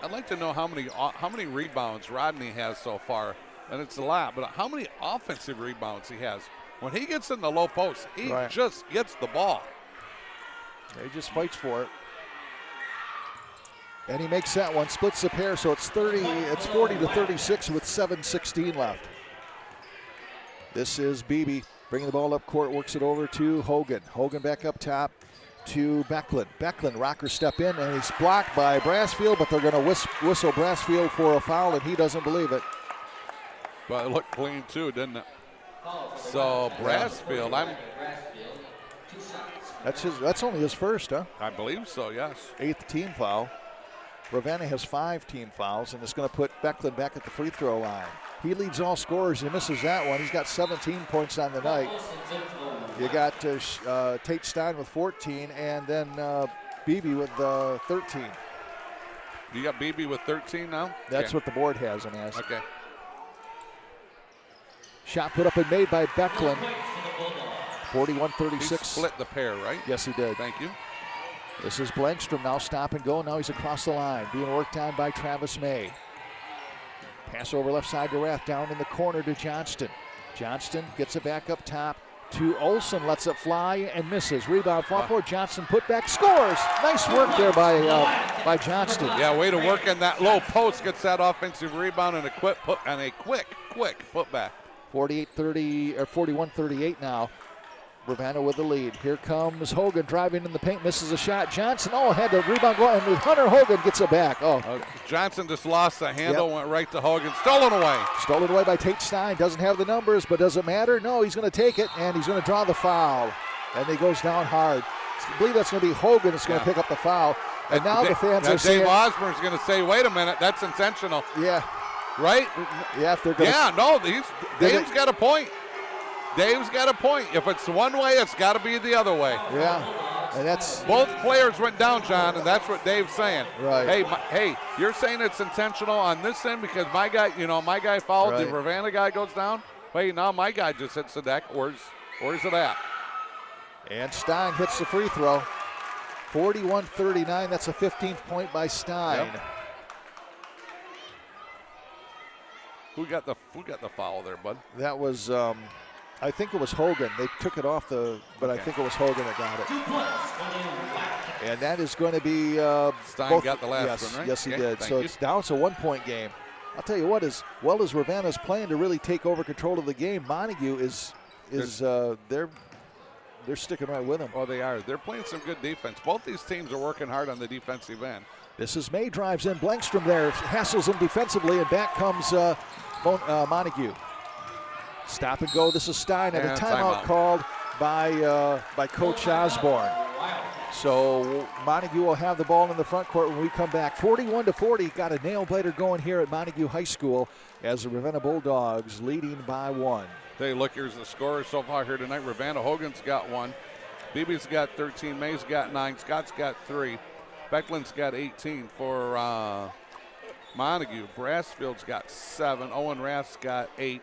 I'd like to know how many rebounds Rodney has so far, and it's a lot. But how many offensive rebounds he has? When he gets in the low post, he just gets the ball. He just fights for it. And he makes that one, splits the pair, so it's 40-36 with 7:16 left. This is Beebe bringing the ball up court, works it over to Hogan. Hogan back up top to Beckland. Beckland, rocker step in, and he's blocked by Brassfield, but they're going to whistle Brassfield for a foul, and he doesn't believe it. But it looked clean too, didn't it? So Brassfield, that's only his first, huh? I believe so, yes. 8th team foul. Ravenna has 5 team fouls, and it's going to put Beckland back at the free throw line. He leads all scorers. He misses that one. He's got 17 points on the night. You got Tate Stein with 14, and then Beebe with 13. You got Beebe with 13 now? That's what the board has him as. Okay. Shot put up and made by Beckland. 41-36. He split the pair, right? Yes, he did. Thank you. This is Blankstrom now stop and go. Now he's across the line, being worked on by Travis May. Pass over left side to Rath, down in the corner to Johnston. Johnston gets it back up top to Olsen, lets it fly and misses. Rebound, fought for Johnson, put back, scores. Nice work there by Johnston. Yeah, way to work in that low post. Gets that offensive rebound and a quick put back. 48-30 or 41-38 now. Ravenna with the lead. Here comes Hogan driving in the paint, misses a shot. Johnson, had the rebound go, and Hunter Hogan gets it back. Johnson just lost the handle, went right to Hogan. Stolen away. Stolen away by Tate Stein. Doesn't have the numbers, but does it matter? No, he's going to take it, and he's going to draw the foul. And he goes down hard. I believe that's going to be Hogan that's going to pick up the foul. And now the fans are saying... Dave Osborne's going to say, wait a minute, that's intentional. Yeah. Right? Yeah, if they're going Dave's got a point. Dave's got a point. If it's one way, it's got to be the other way. Yeah, and that's... Both players went down, John, and that's what Dave's saying. Right. Hey, you're saying it's intentional on this end because my guy fouled, the Ravenna guy goes down? Wait, now my guy just hits the deck. Where's it at? And Stein hits the free throw. 41-39, that's a 15th point by Stein. Yep. Who got the foul there, bud? That was... I think it was Hogan. They took it off but I think it was Hogan that got it. And that is going to be Stein got the last one, right? Yes, he did. So it's now it's a 1-point game. I'll tell you what, as well as Ravenna's playing to really take over control of the game, Montague is they're sticking right with them. Oh, they are. They're playing some good defense. Both these teams are working hard on the defensive end. This is May drives in. Blankstrom there hassles him defensively, and back comes Montague. Stop and go. This is Stein, and a timeout called by Coach Osborne. So Montague will have the ball in the front court when we come back. 41-40. Got a nail-biter going here at Montague High School as the Ravenna Bulldogs leading by 1. Hey, look, here's the scorers so far here tonight. Ravenna Hogan's got 1. BB's got 13. May's got 9. Scott's got 3. Beckland's got 18 for Montague. Brassfield's got 7. Owen Rath's got 8.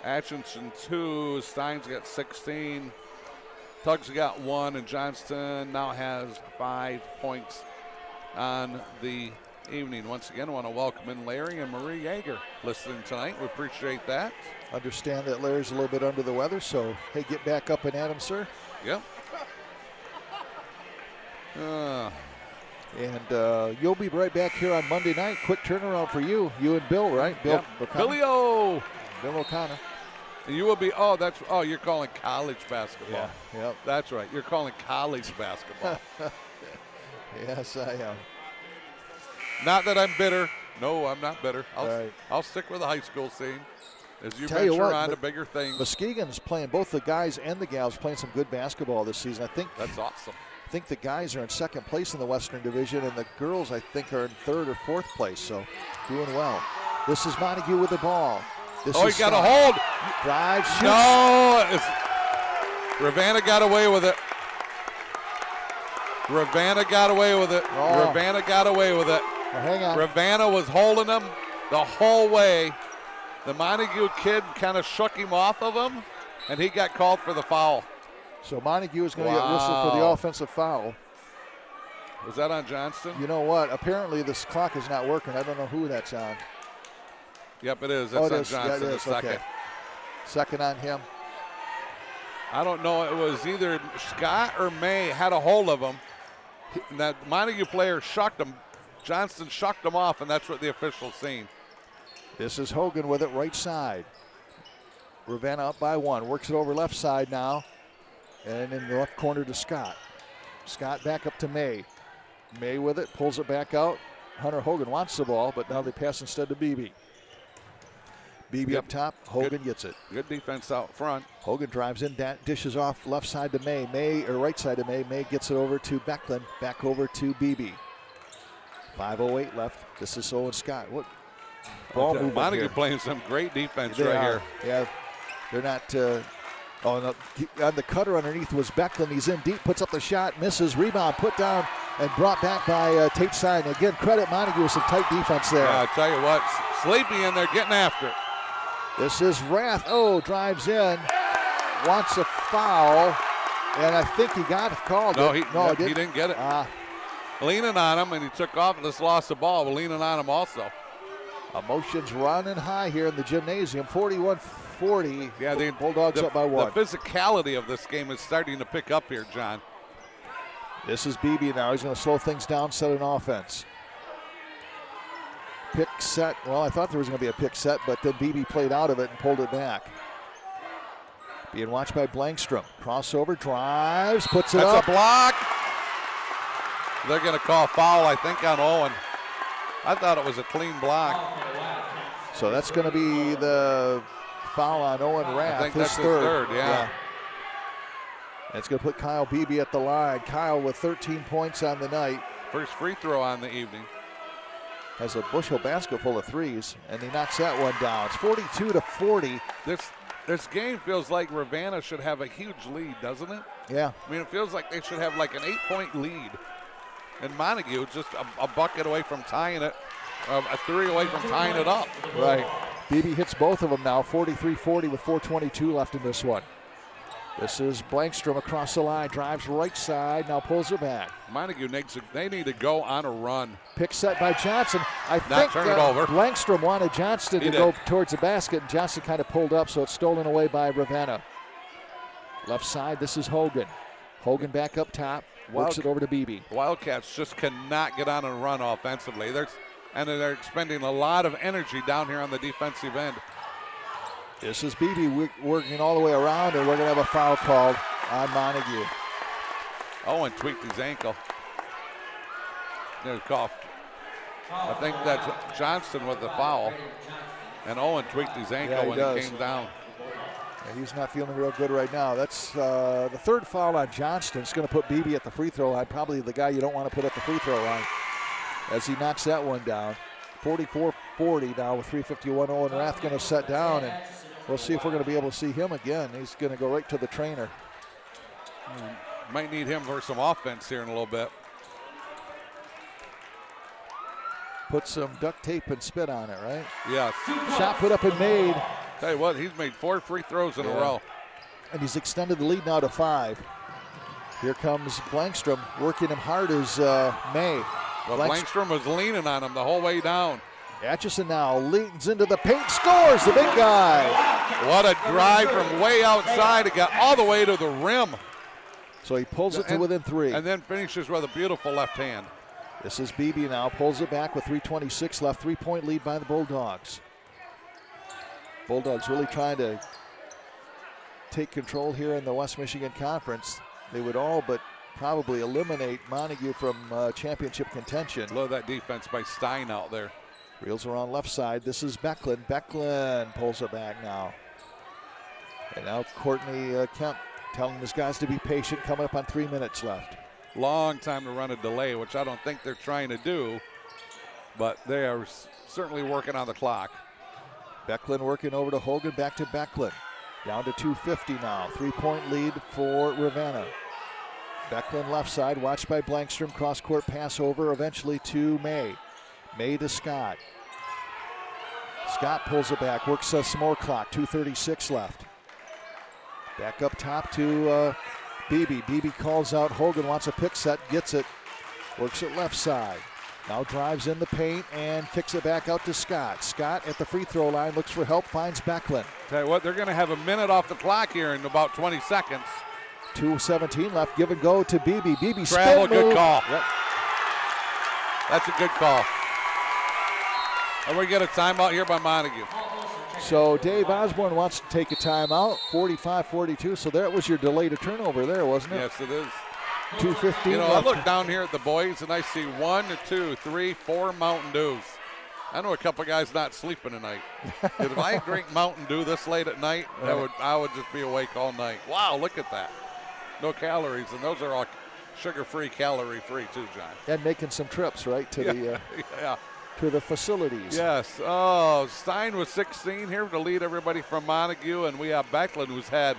Atchison 2, Stein's got 16, Tuggs got 1, and Johnston now has 5 points on the evening. Once again, I want to welcome in Larry and Marie Yeager listening tonight. We appreciate that. Understand that Larry's a little bit under the weather, so hey, get back up and at him, sir. Yep. And you'll be right back here on Monday night. Quick turnaround for you and Bill, right? Bill Billy-O. Bill O'Connor. You will be, you're calling college basketball. Yeah, yep. That's right. You're calling college basketball. Yes, I am. Not that I'm bitter. No, I'm not bitter. Right. I'll stick with the high school scene as you Tell you venture what, on to bigger things. Muskegon's playing, both the guys and the gals playing some good basketball this season. I think that's awesome. I think the guys are in second place in the Western Division, and the girls, I think, are in third or fourth place, so doing well. This is Montague with the ball. He got a hold. Drive, shoots. No, Ravenna got away with it. Ravenna got away with it. Oh. Ravenna got away with it. Well, hang on. Ravenna was holding him the whole way. The Montague kid kind of shook him off of him, and he got called for the foul. So Montague is going to get whistled for the offensive foul. Was that on Johnston? You know what? Apparently this clock is not working. I don't know who that's on. Yep, it is. It's on Johnson. Yeah, it is. Second. Okay. Second on him. I don't know. It was either Scott or May had a hold of him. That Montague player shucked him. Johnston shucked him off, and that's what the official's seen. This is Hogan with it right side. Ravenna up by 1. Works it over left side now. And in the left corner to Scott. Scott back up to May. May with it. Pulls it back out. Hunter Hogan wants the ball, but now they pass instead to BB. BB up top, Hogan gets it. Good defense out front. Hogan drives in, dishes off left side to May. Right side to May. May gets it over to Beckland, back over to BB. 5:08 left. This is Owen Scott. What ball movement Montague here. playing some great defense They right are. here. Yeah, they're not. No, on the cutter underneath was Beckland. He's in deep, puts up the shot, misses. Rebound put down and brought back by Tate Stein. Again, credit Montague with some tight defense there. Yeah, I tell you what, Sleepy in there getting after it. This is Rath. Drives in, wants a foul, and I think he got called. No, he didn't get it. Ah. Leaning on him, and he took off and just lost the ball, but leaning on him also. Emotions running high here in the gymnasium. 41-40. Yeah, the Bulldogs up by 1. The physicality of this game is starting to pick up here, John. This is Beebe now. He's going to slow things down, set an offense. Pick set. Well, I thought there was going to be a pick set, but then Beebe played out of it and pulled it back. Being watched by Blankstrom. Crossover, drives, puts it up. That's a block. They're going to call foul, I think, on Owen. I thought it was a clean block. So that's going to be the foul on Owen Rath. I think that's his third, yeah. It's going to put Kyle Beebe at the line. Kyle with 13 points on the night. First free throw on the evening. Has a bushel basket full of threes, and he knocks that one down. It's 42-40. This game feels like Ravenna should have a huge lead, doesn't it? Yeah. I mean, it feels like they should have like an 8-point lead. And Montague just a bucket away from tying it, a 3 away from tying it up. Right. Beebe hits both of them now, 43-40 with 4:22 left in this one. This is Blankstrom across the line, drives right side, now pulls it back. Montague they need to go on a run. Pick set by Johnson. I think turn it over. Blankstrom wanted Johnston to go towards the basket, and Johnson kind of pulled up, so it's stolen away by Ravenna. Left side, this is Hogan. Hogan back up top, works it over to Beebe. Wildcats just cannot get on a run offensively. They're expending a lot of energy down here on the defensive end. This is Beebe working all the way around, and we're going to have a foul called on Montague. Owen tweaked his ankle. There's a cough. I think that's Johnston with the foul. And Owen tweaked his ankle when he came down. Yeah, he's not feeling real good right now. That's the third foul on Johnston. It's going to put Beebe at the free throw line. Probably the guy you don't want to put at the free throw line as he knocks that one down. 44-40 now with 3:51. Owen Rath going to set down, and we'll see if we're going to be able to see him again. He's going to go right to the trainer. Might need him for some offense here in a little bit. Put some duct tape and spit on it, right? Yes. Shot put up and made. Tell you what, he's made 4 free throws in a row. And he's extended the lead now to 5. Here comes Blankstrom working him hard as May. Well, Blankstrom was leaning on him the whole way down. Atchison now leans into the paint, scores the big guy. What a drive from way outside. It got all the way to the rim. So he pulls it to within 3. And then finishes with a beautiful left hand. This is Beebe now, pulls it back with 3:26 left. 3-point lead by the Bulldogs. Bulldogs really trying to take control here in the West Michigan Conference. They would all but probably eliminate Montague from championship contention. Love that defense by Stein out there. Reels are on left side. This is Becklin. Becklin pulls it back now. And now Courtney Kemp telling his guys to be patient, coming up on 3 minutes left. Long time to run a delay, which I don't think they're trying to do, but they are certainly working on the clock. Becklin working over to Hogan, back to Becklin. Down to 2:50 now. 3-point lead for Ravenna. Becklin left side, watched by Blankstrom. Cross-court pass over eventually to May. May to Scott. Scott pulls it back, works some more clock. 2:36 left. Back up top to Beebe. Beebe calls out Hogan, wants a pick set, gets it. Works it left side. Now drives in the paint and kicks it back out to Scott. Scott at the free throw line, looks for help, finds Becklin. Tell you what, they're going to have a minute off the clock here in about 20 seconds. 2:17 left, give and go to Beebe. Beebe travel, spin move. Good call. Yep. That's a good call. And we get a timeout here by Montague. So Dave Osborne wants to take a timeout, 45-42. So that was your delay to turnover there, wasn't it? Yes, it is. 2:15 You know, left. I look down here at the boys and I see 1, 2, 3, 4 Mountain Dews. I know a couple guys not sleeping tonight. If I drink Mountain Dew this late at night, I would just be awake all night. Wow, look at that. No calories, and those are all sugar-free, calorie-free too, John. And making some trips, right, to the to the facilities. Yes. Oh, Stein was 16 here to lead everybody from Montague, and we have Becklin, who's had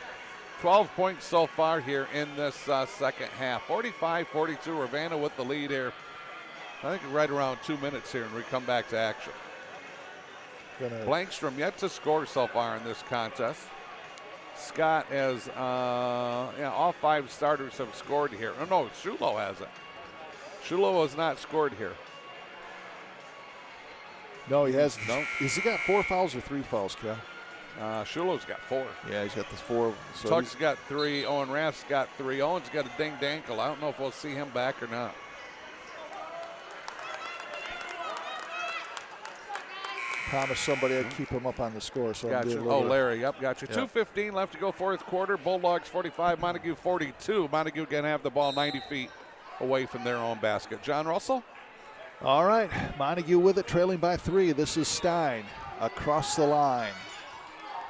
12 points so far here in this second half. 45-42, Ravenna with the lead here. I think right around 2 minutes here, and we come back to action. Blankstrom yet to score so far in this contest. Scott has, all 5 starters have scored here. Oh, no, Shulo hasn't. Shulo has not scored here. No, he has. No. Has he got 4 fouls or 3 fouls, Cal? Shulo's got 4. Yeah, he's got this 4. So Tuck's got 3. Owen Rath's got 3. Owen's got a dinged ankle. I don't know if we'll see him back or not. Promised somebody I'd keep him up on the score. So Got you. Oh, Larry, yep, got you. Yep. 2:15 left to go, fourth quarter. Bulldogs 45, Montague 42. Montague going to have the ball 90 feet away from their own basket. John Russell? All right, Montague with it, trailing by 3. This is Stein across the line.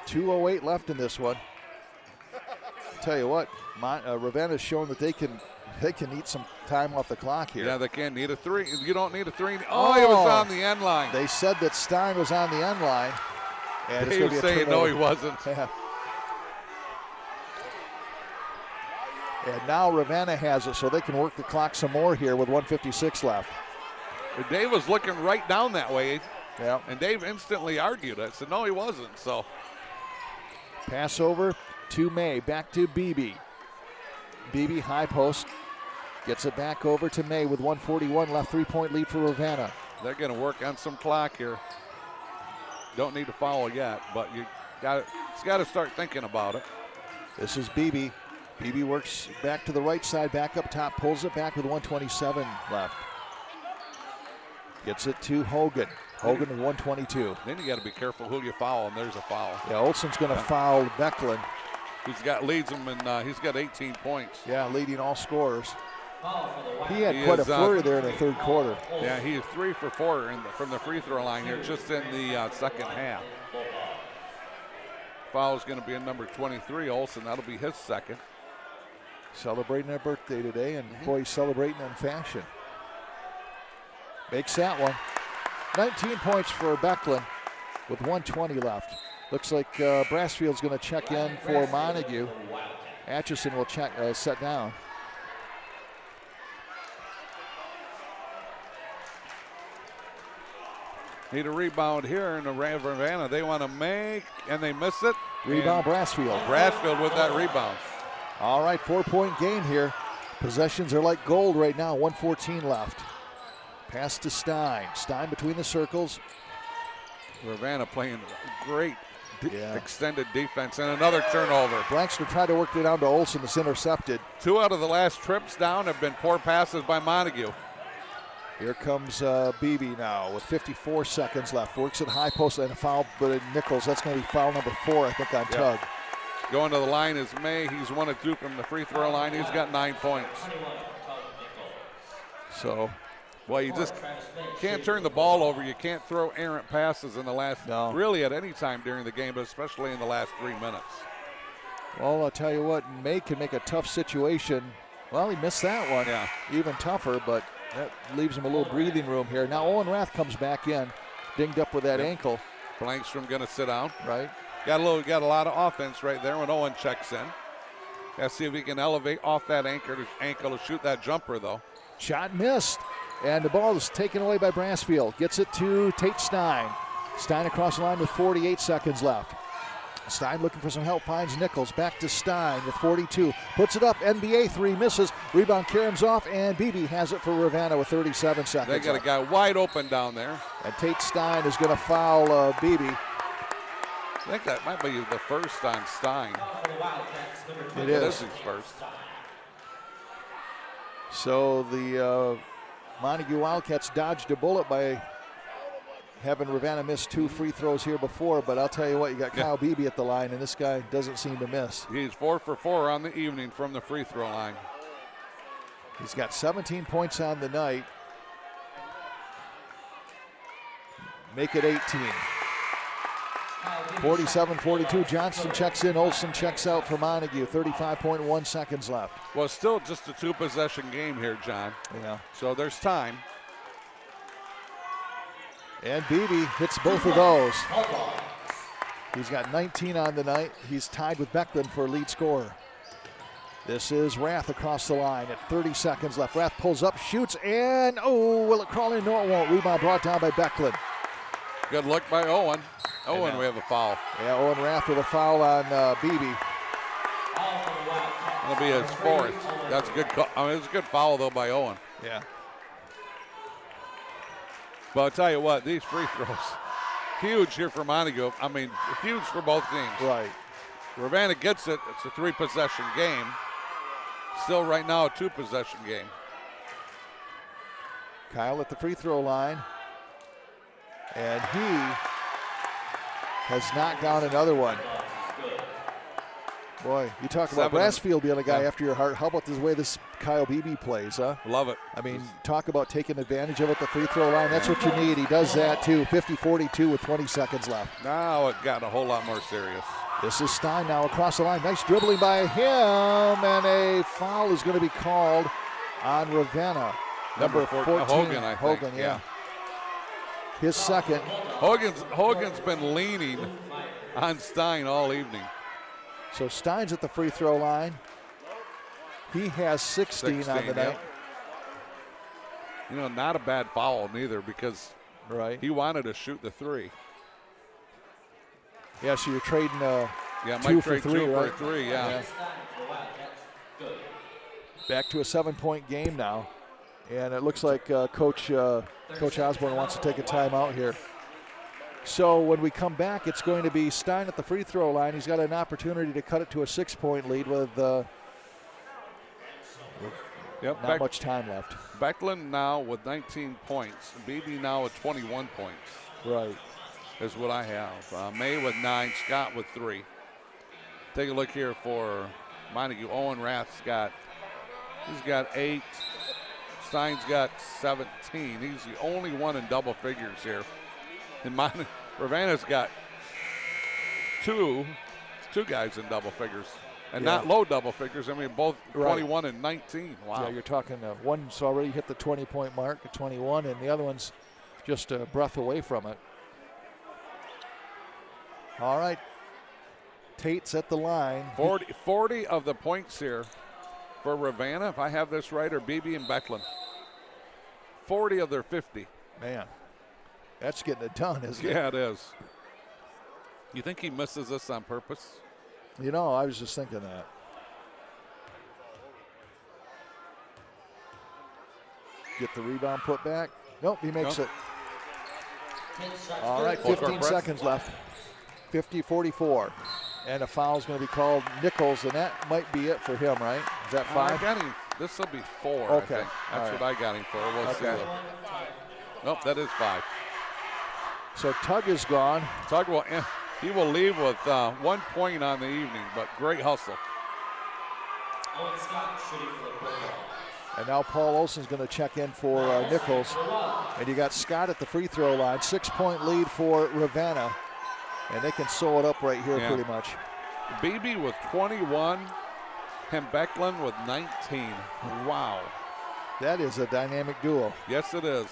2:08 left in this one. Tell you what, Ravenna's shown that they can eat some time off the clock here. Yeah, they can. Need a 3. You don't need a 3. Oh, he was on the end line. They said that Stein was on the end line. And He was saying no, he wasn't. Yeah. And now Ravenna has it, so they can work the clock some more here with 1:56 left. Dave was looking right down that way. Yeah. And Dave instantly argued. I said, no, he wasn't. So Pass over to May, back to Beebe. Beebe, high post, gets it back over to May with 1:41 left, 3-point lead for Ravenna. they're going to work on some clock here. Don't need to foul yet, but it's got to start thinking about it. This is Beebe. Beebe works back to the right side, back up top, pulls it back with 1:27 left. Gets it to Hogan. Hogan with 1:22. Then you got to be careful who you foul, and there's a foul. Yeah, Olsen's going to foul Becklin. Leads him, and he's got 18 points. Yeah, leading all scorers. He had quite a flurry there in the third quarter. Yeah, he is 3 for 4 from the free throw line here, just in the second half. Foul is going to be in number 23, Olsen. That'll be his second. Celebrating their birthday today, and boy, he's celebrating in fashion. Makes that one. 19 points for Becklin with 1:20 left. Looks like Brassfield's going to check in for Montague. Atchison will set down. Need a rebound here in the Ravenna. They want to make, and they miss it. Rebound, Brassfield. Brassfield with that rebound. All right, 4-point game here. Possessions are like gold right now, 1:14 left. Pass to Stein. Stein between the circles. Ravenna playing great extended defense, and another turnover. Blankster tried to work it down to Olsen. It's intercepted. 2 out of the last trips down have been poor passes by Montague. Here comes Beebe now with 54 seconds left. Works at high post and a foul, but Nichols. That's going to be foul number 4, I think, on Tug. Going to the line is May. He's 1 of 2 from the free throw line. He's got 9 points. So, well, you just can't turn the ball over. You can't throw errant passes in the last, really at any time during the game, but especially in the last 3 minutes. Well, I'll tell you what, May can make a tough situation. Well, he missed that one. Yeah. Even tougher, but that leaves him a little breathing room here. Now Owen Rath comes back in, dinged up with that ankle. Blankstrom going to sit down. Right. Got a lot of offense right there when Owen checks in. Let's see if he can elevate off that ankle to shoot that jumper, though. Shot missed, and the ball is taken away by Brassfield. Gets it to Tate Stein. Stein across the line with 48 seconds left. Stein looking for some help, finds Nichols. Back to Stein with 42. Puts it up, NBA 3, misses. Rebound Karam's off, and Beebe has it for Ravenna with 37 seconds They got left. a guy wide open down there. And Tate Stein is going to foul Beebe. I think that might be the first on Stein. It is. His first. So the Montague Wildcats dodged a bullet by having Ravenna miss 2 free throws here before, but I'll tell you what, you got Kyle Beebe at the line, and this guy doesn't seem to miss. He's 4 for 4 on the evening from the free throw line. He's got 17 points on the night. Make it 18. 47-42. Johnston checks in. Olsen checks out for Montague. 35.1 seconds left. Well, still just a 2-possession game here, John. Yeah. So there's time. And Beebe hits both of those. He's got 19 on the night. He's tied with Becklin for lead scorer. This is Rath across the line at 30 seconds left. Rath pulls up, shoots, and will it crawl in? No, it won't. Rebound brought down by Becklin. Good look by Owen. Owen, we have a foul. Yeah, Owen Rath with a foul on Beebe. That'll be his 4th. That's a good call. I mean, it's a good foul, though, by Owen. Yeah. But I'll tell you what, these free throws, huge here for Montague. I mean, huge for both teams. Right. Ravenna gets it. It's a 3-possession game. Still right now a 2-possession game. Kyle at the free throw line. And he has knocked down another one. Boy, you talk about Brassfield being a guy after your heart. How about the way this Kyle Beebe plays, huh? Love it. I mean, talk about taking advantage of it, the free throw line. That's what you need. He does that, too. 50-42 with 20 seconds left. Now it got a whole lot more serious. This is Stein now across the line. Nice dribbling by him, and a foul is going to be called on Ravenna. Number 14. Hogan, I think. Hogan, yeah. His second. Hogan's been leaning on Stein all evening. So Stein's at the free throw line. He has 16 on the night. You know, not a bad foul neither because he wanted to shoot the 3. Yeah, so you're trading Mike 2 for 3, two right? for 3, yeah. Back to a 7-point game now. And it looks like Coach Osborne wants to take a timeout here. So when we come back, it's going to be Stein at the free throw line. He's got an opportunity to cut it to a 6-point lead with not much time left. Beckland now with 19 points. Beebe now with 21 points. Right. Is what I have. May with 9, Scott with 3. Take a look here for Montague. Owen Rath's got 8. Stein's got 17. He's the only one in double figures here. And Ravenna's got two guys in double figures. And not low double figures. I mean, both 21 and 19. Wow. Yeah, you're talking one's already hit the 20-point mark at 21, and the other one's just a breath away from it. All right. Tate's at the line. 40 of the points here for Ravenna, if I have this right, are Beebe and Beckland. 40 of their 50. Man, that's getting it done, isn't it? Yeah, it is. You think he misses this on purpose? You know, I was just thinking that. Get the rebound put back. Nope, he makes it. All right, 15 seconds left. 50-44. And a foul's going to be called Nichols, and that might be it for him, right? Is that 5? I got him. This will be 4, okay. I think. That's what I got him for. We'll see. Nope, that is 5. So Tug is gone. Tug he will leave with 1 point on the evening, but great hustle. And now Paul Olsen's going to check in for Nichols. And you got Scott at the free throw line. 6-point lead for Ravenna. And they can sew it up right here pretty much. Beebe with 21 and Beckland with 19. Wow. That is a dynamic duo. Yes, it is.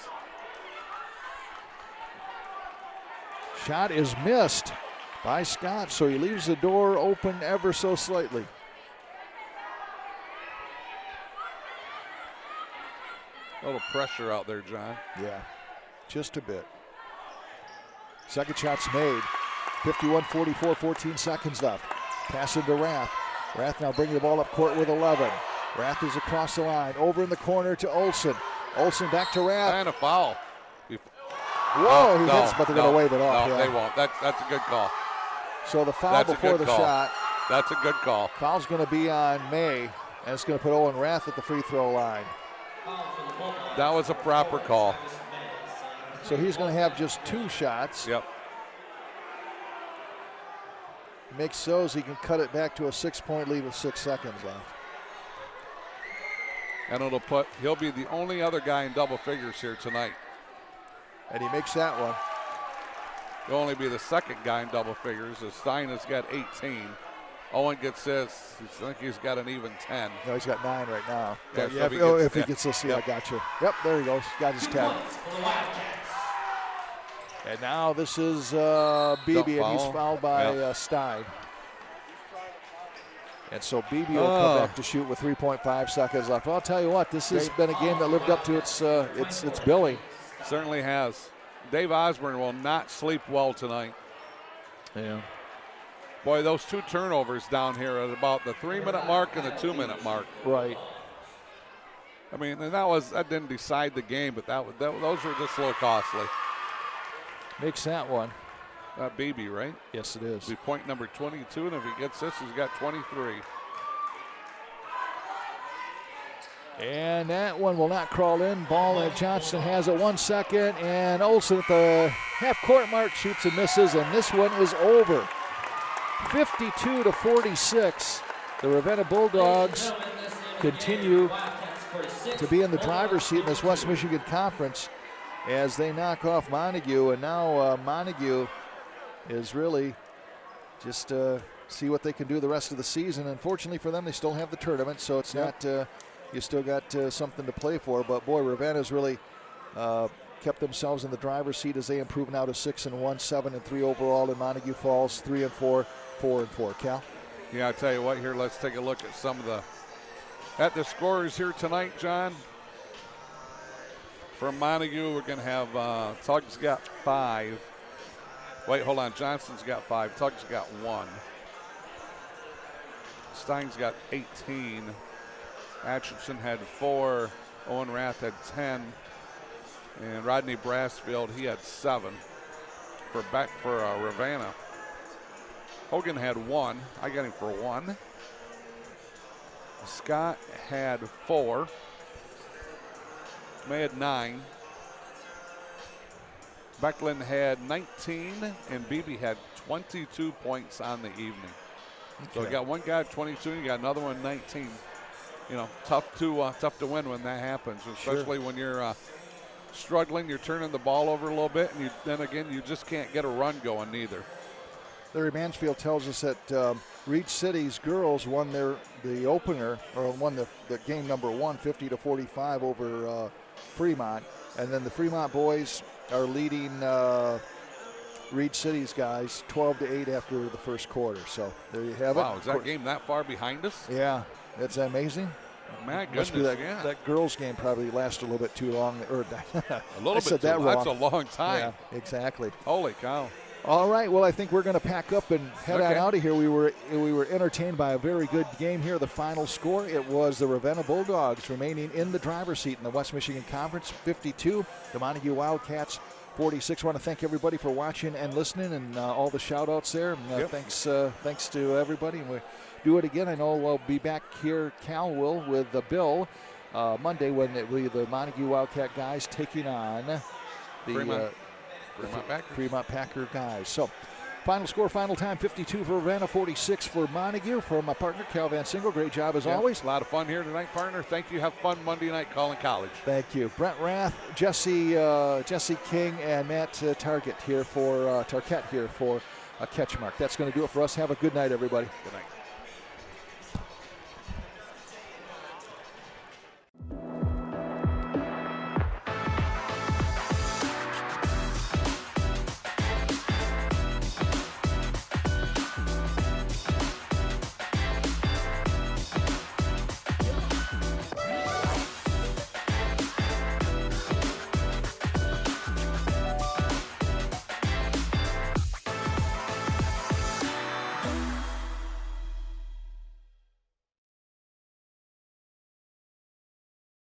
Shot is missed by Scott, so he leaves the door open ever so slightly. A little pressure out there, John. Yeah, just a bit. Second shot's made. 51-44, 14 seconds left. Pass into Rath. Rath now bringing the ball up court with 11. Rath is across the line, over in the corner to Olsen. Olsen back to Rath. And a foul. Whoa, he hits, but they're going to wave it off. No, they won't. That's a good call. So the foul before the shot. That's a good call. Foul's going to be on May, and it's going to put Owen Rath at the free throw line. That was a proper call. So he's going to have just 2 shots. Yep. Makes those, he can cut it back to a 6-point lead with 6 seconds left. And he'll be the only other guy in double figures here tonight. And he makes that one. He'll only be the second guy in double figures as Stein has got 18. Owen gets this. I think he's got an even 10. No, he's got 9 right now. Yeah, if he gets this, I got you. Yep, there he goes. Got his 10. And now this is Beebe, and he's fouled by Stein. And so Beebe will come back to shoot with 3.5 seconds left. Well, I'll tell you what, this has been a game that lived up to its billing. Certainly has. Dave Osborne will not sleep well tonight. Yeah. Boy, those 2 turnovers down here at about the 3-minute mark and the 2-minute mark. Right. I mean, and that didn't decide the game, but those were just a little costly. Makes that one. Beebe, right? Yes, it is. Be point number 22, and if he gets this, he's got 23. And that one will not crawl in. Ball at Johnston has it 1 second, and Olsen at the half-court mark shoots and misses, and this one is over. 52-46. The Ravenna Bulldogs continue to be in the driver's seat in this West Michigan Conference as they knock off Montague, and now Montague is really just see what they can do the rest of the season. Unfortunately for them, they still have the tournament, so it's not you still got something to play for. But boy, Ravenna's really kept themselves in the driver's seat as they improve now to 6-1, 7-3 overall, and Montague falls 3-4, 4-4. Cal? Yeah, I tell you what, here, let's take a look at some of the scorers here tonight, John. From Montague, we're going to have Tuggs got 5. Wait, hold on. Johnston's got 5. Tuggs got 1. Stein's got 18. Atchison had 4. Owen Rath had 10. And Rodney Brassfield, he had 7 for Ravenna. Hogan had 1. I got him for 1. Scott had 4. May had 9. Becklin had 19, and Beebe had 22 points on the evening. Okay. So we got one guy at 22, and you got another one 19. You know, tough to win when that happens, especially when you're struggling. You're turning the ball over a little bit, and then again, you just can't get a run going either. Larry Mansfield tells us that Reed City's girls won the opener, or won the game number 1, 50-45 over Fremont, and then the Fremont boys are leading Reed City's guys 12-8 after the first quarter. So there you have it. Wow, is that game that far behind us? Yeah, that's amazing. My Must goodness, be that girls' game probably lasted a little bit too long. Or a little bit said that too, wrong. That's a long time. Yeah, exactly. Holy cow. All right, well, I think we're going to pack up and head on out of here. We were entertained by a very good game here. The final score, it was the Ravenna Bulldogs remaining in the driver's seat in the West Michigan Conference, 52. The Montague Wildcats, 46. I want to thank everybody for watching and listening, and all the shout-outs there. Thanks to everybody. And we'll do it again. I know we'll be back here, Cal will, with Bill Monday when it will be the Montague Wildcat guys taking on the Fremont Packer guys. So, final score, final time, 52 for Ravenna, 46 for Montague. For my partner, Cal Van Single, great job as always. A lot of fun here tonight, partner. Thank you. Have fun Monday night calling college. Thank you. Brent Rath, Jesse King, and Matt Target here for Tarquette here for CatchMark. That's going to do it for us. Have a good night, everybody. Good night.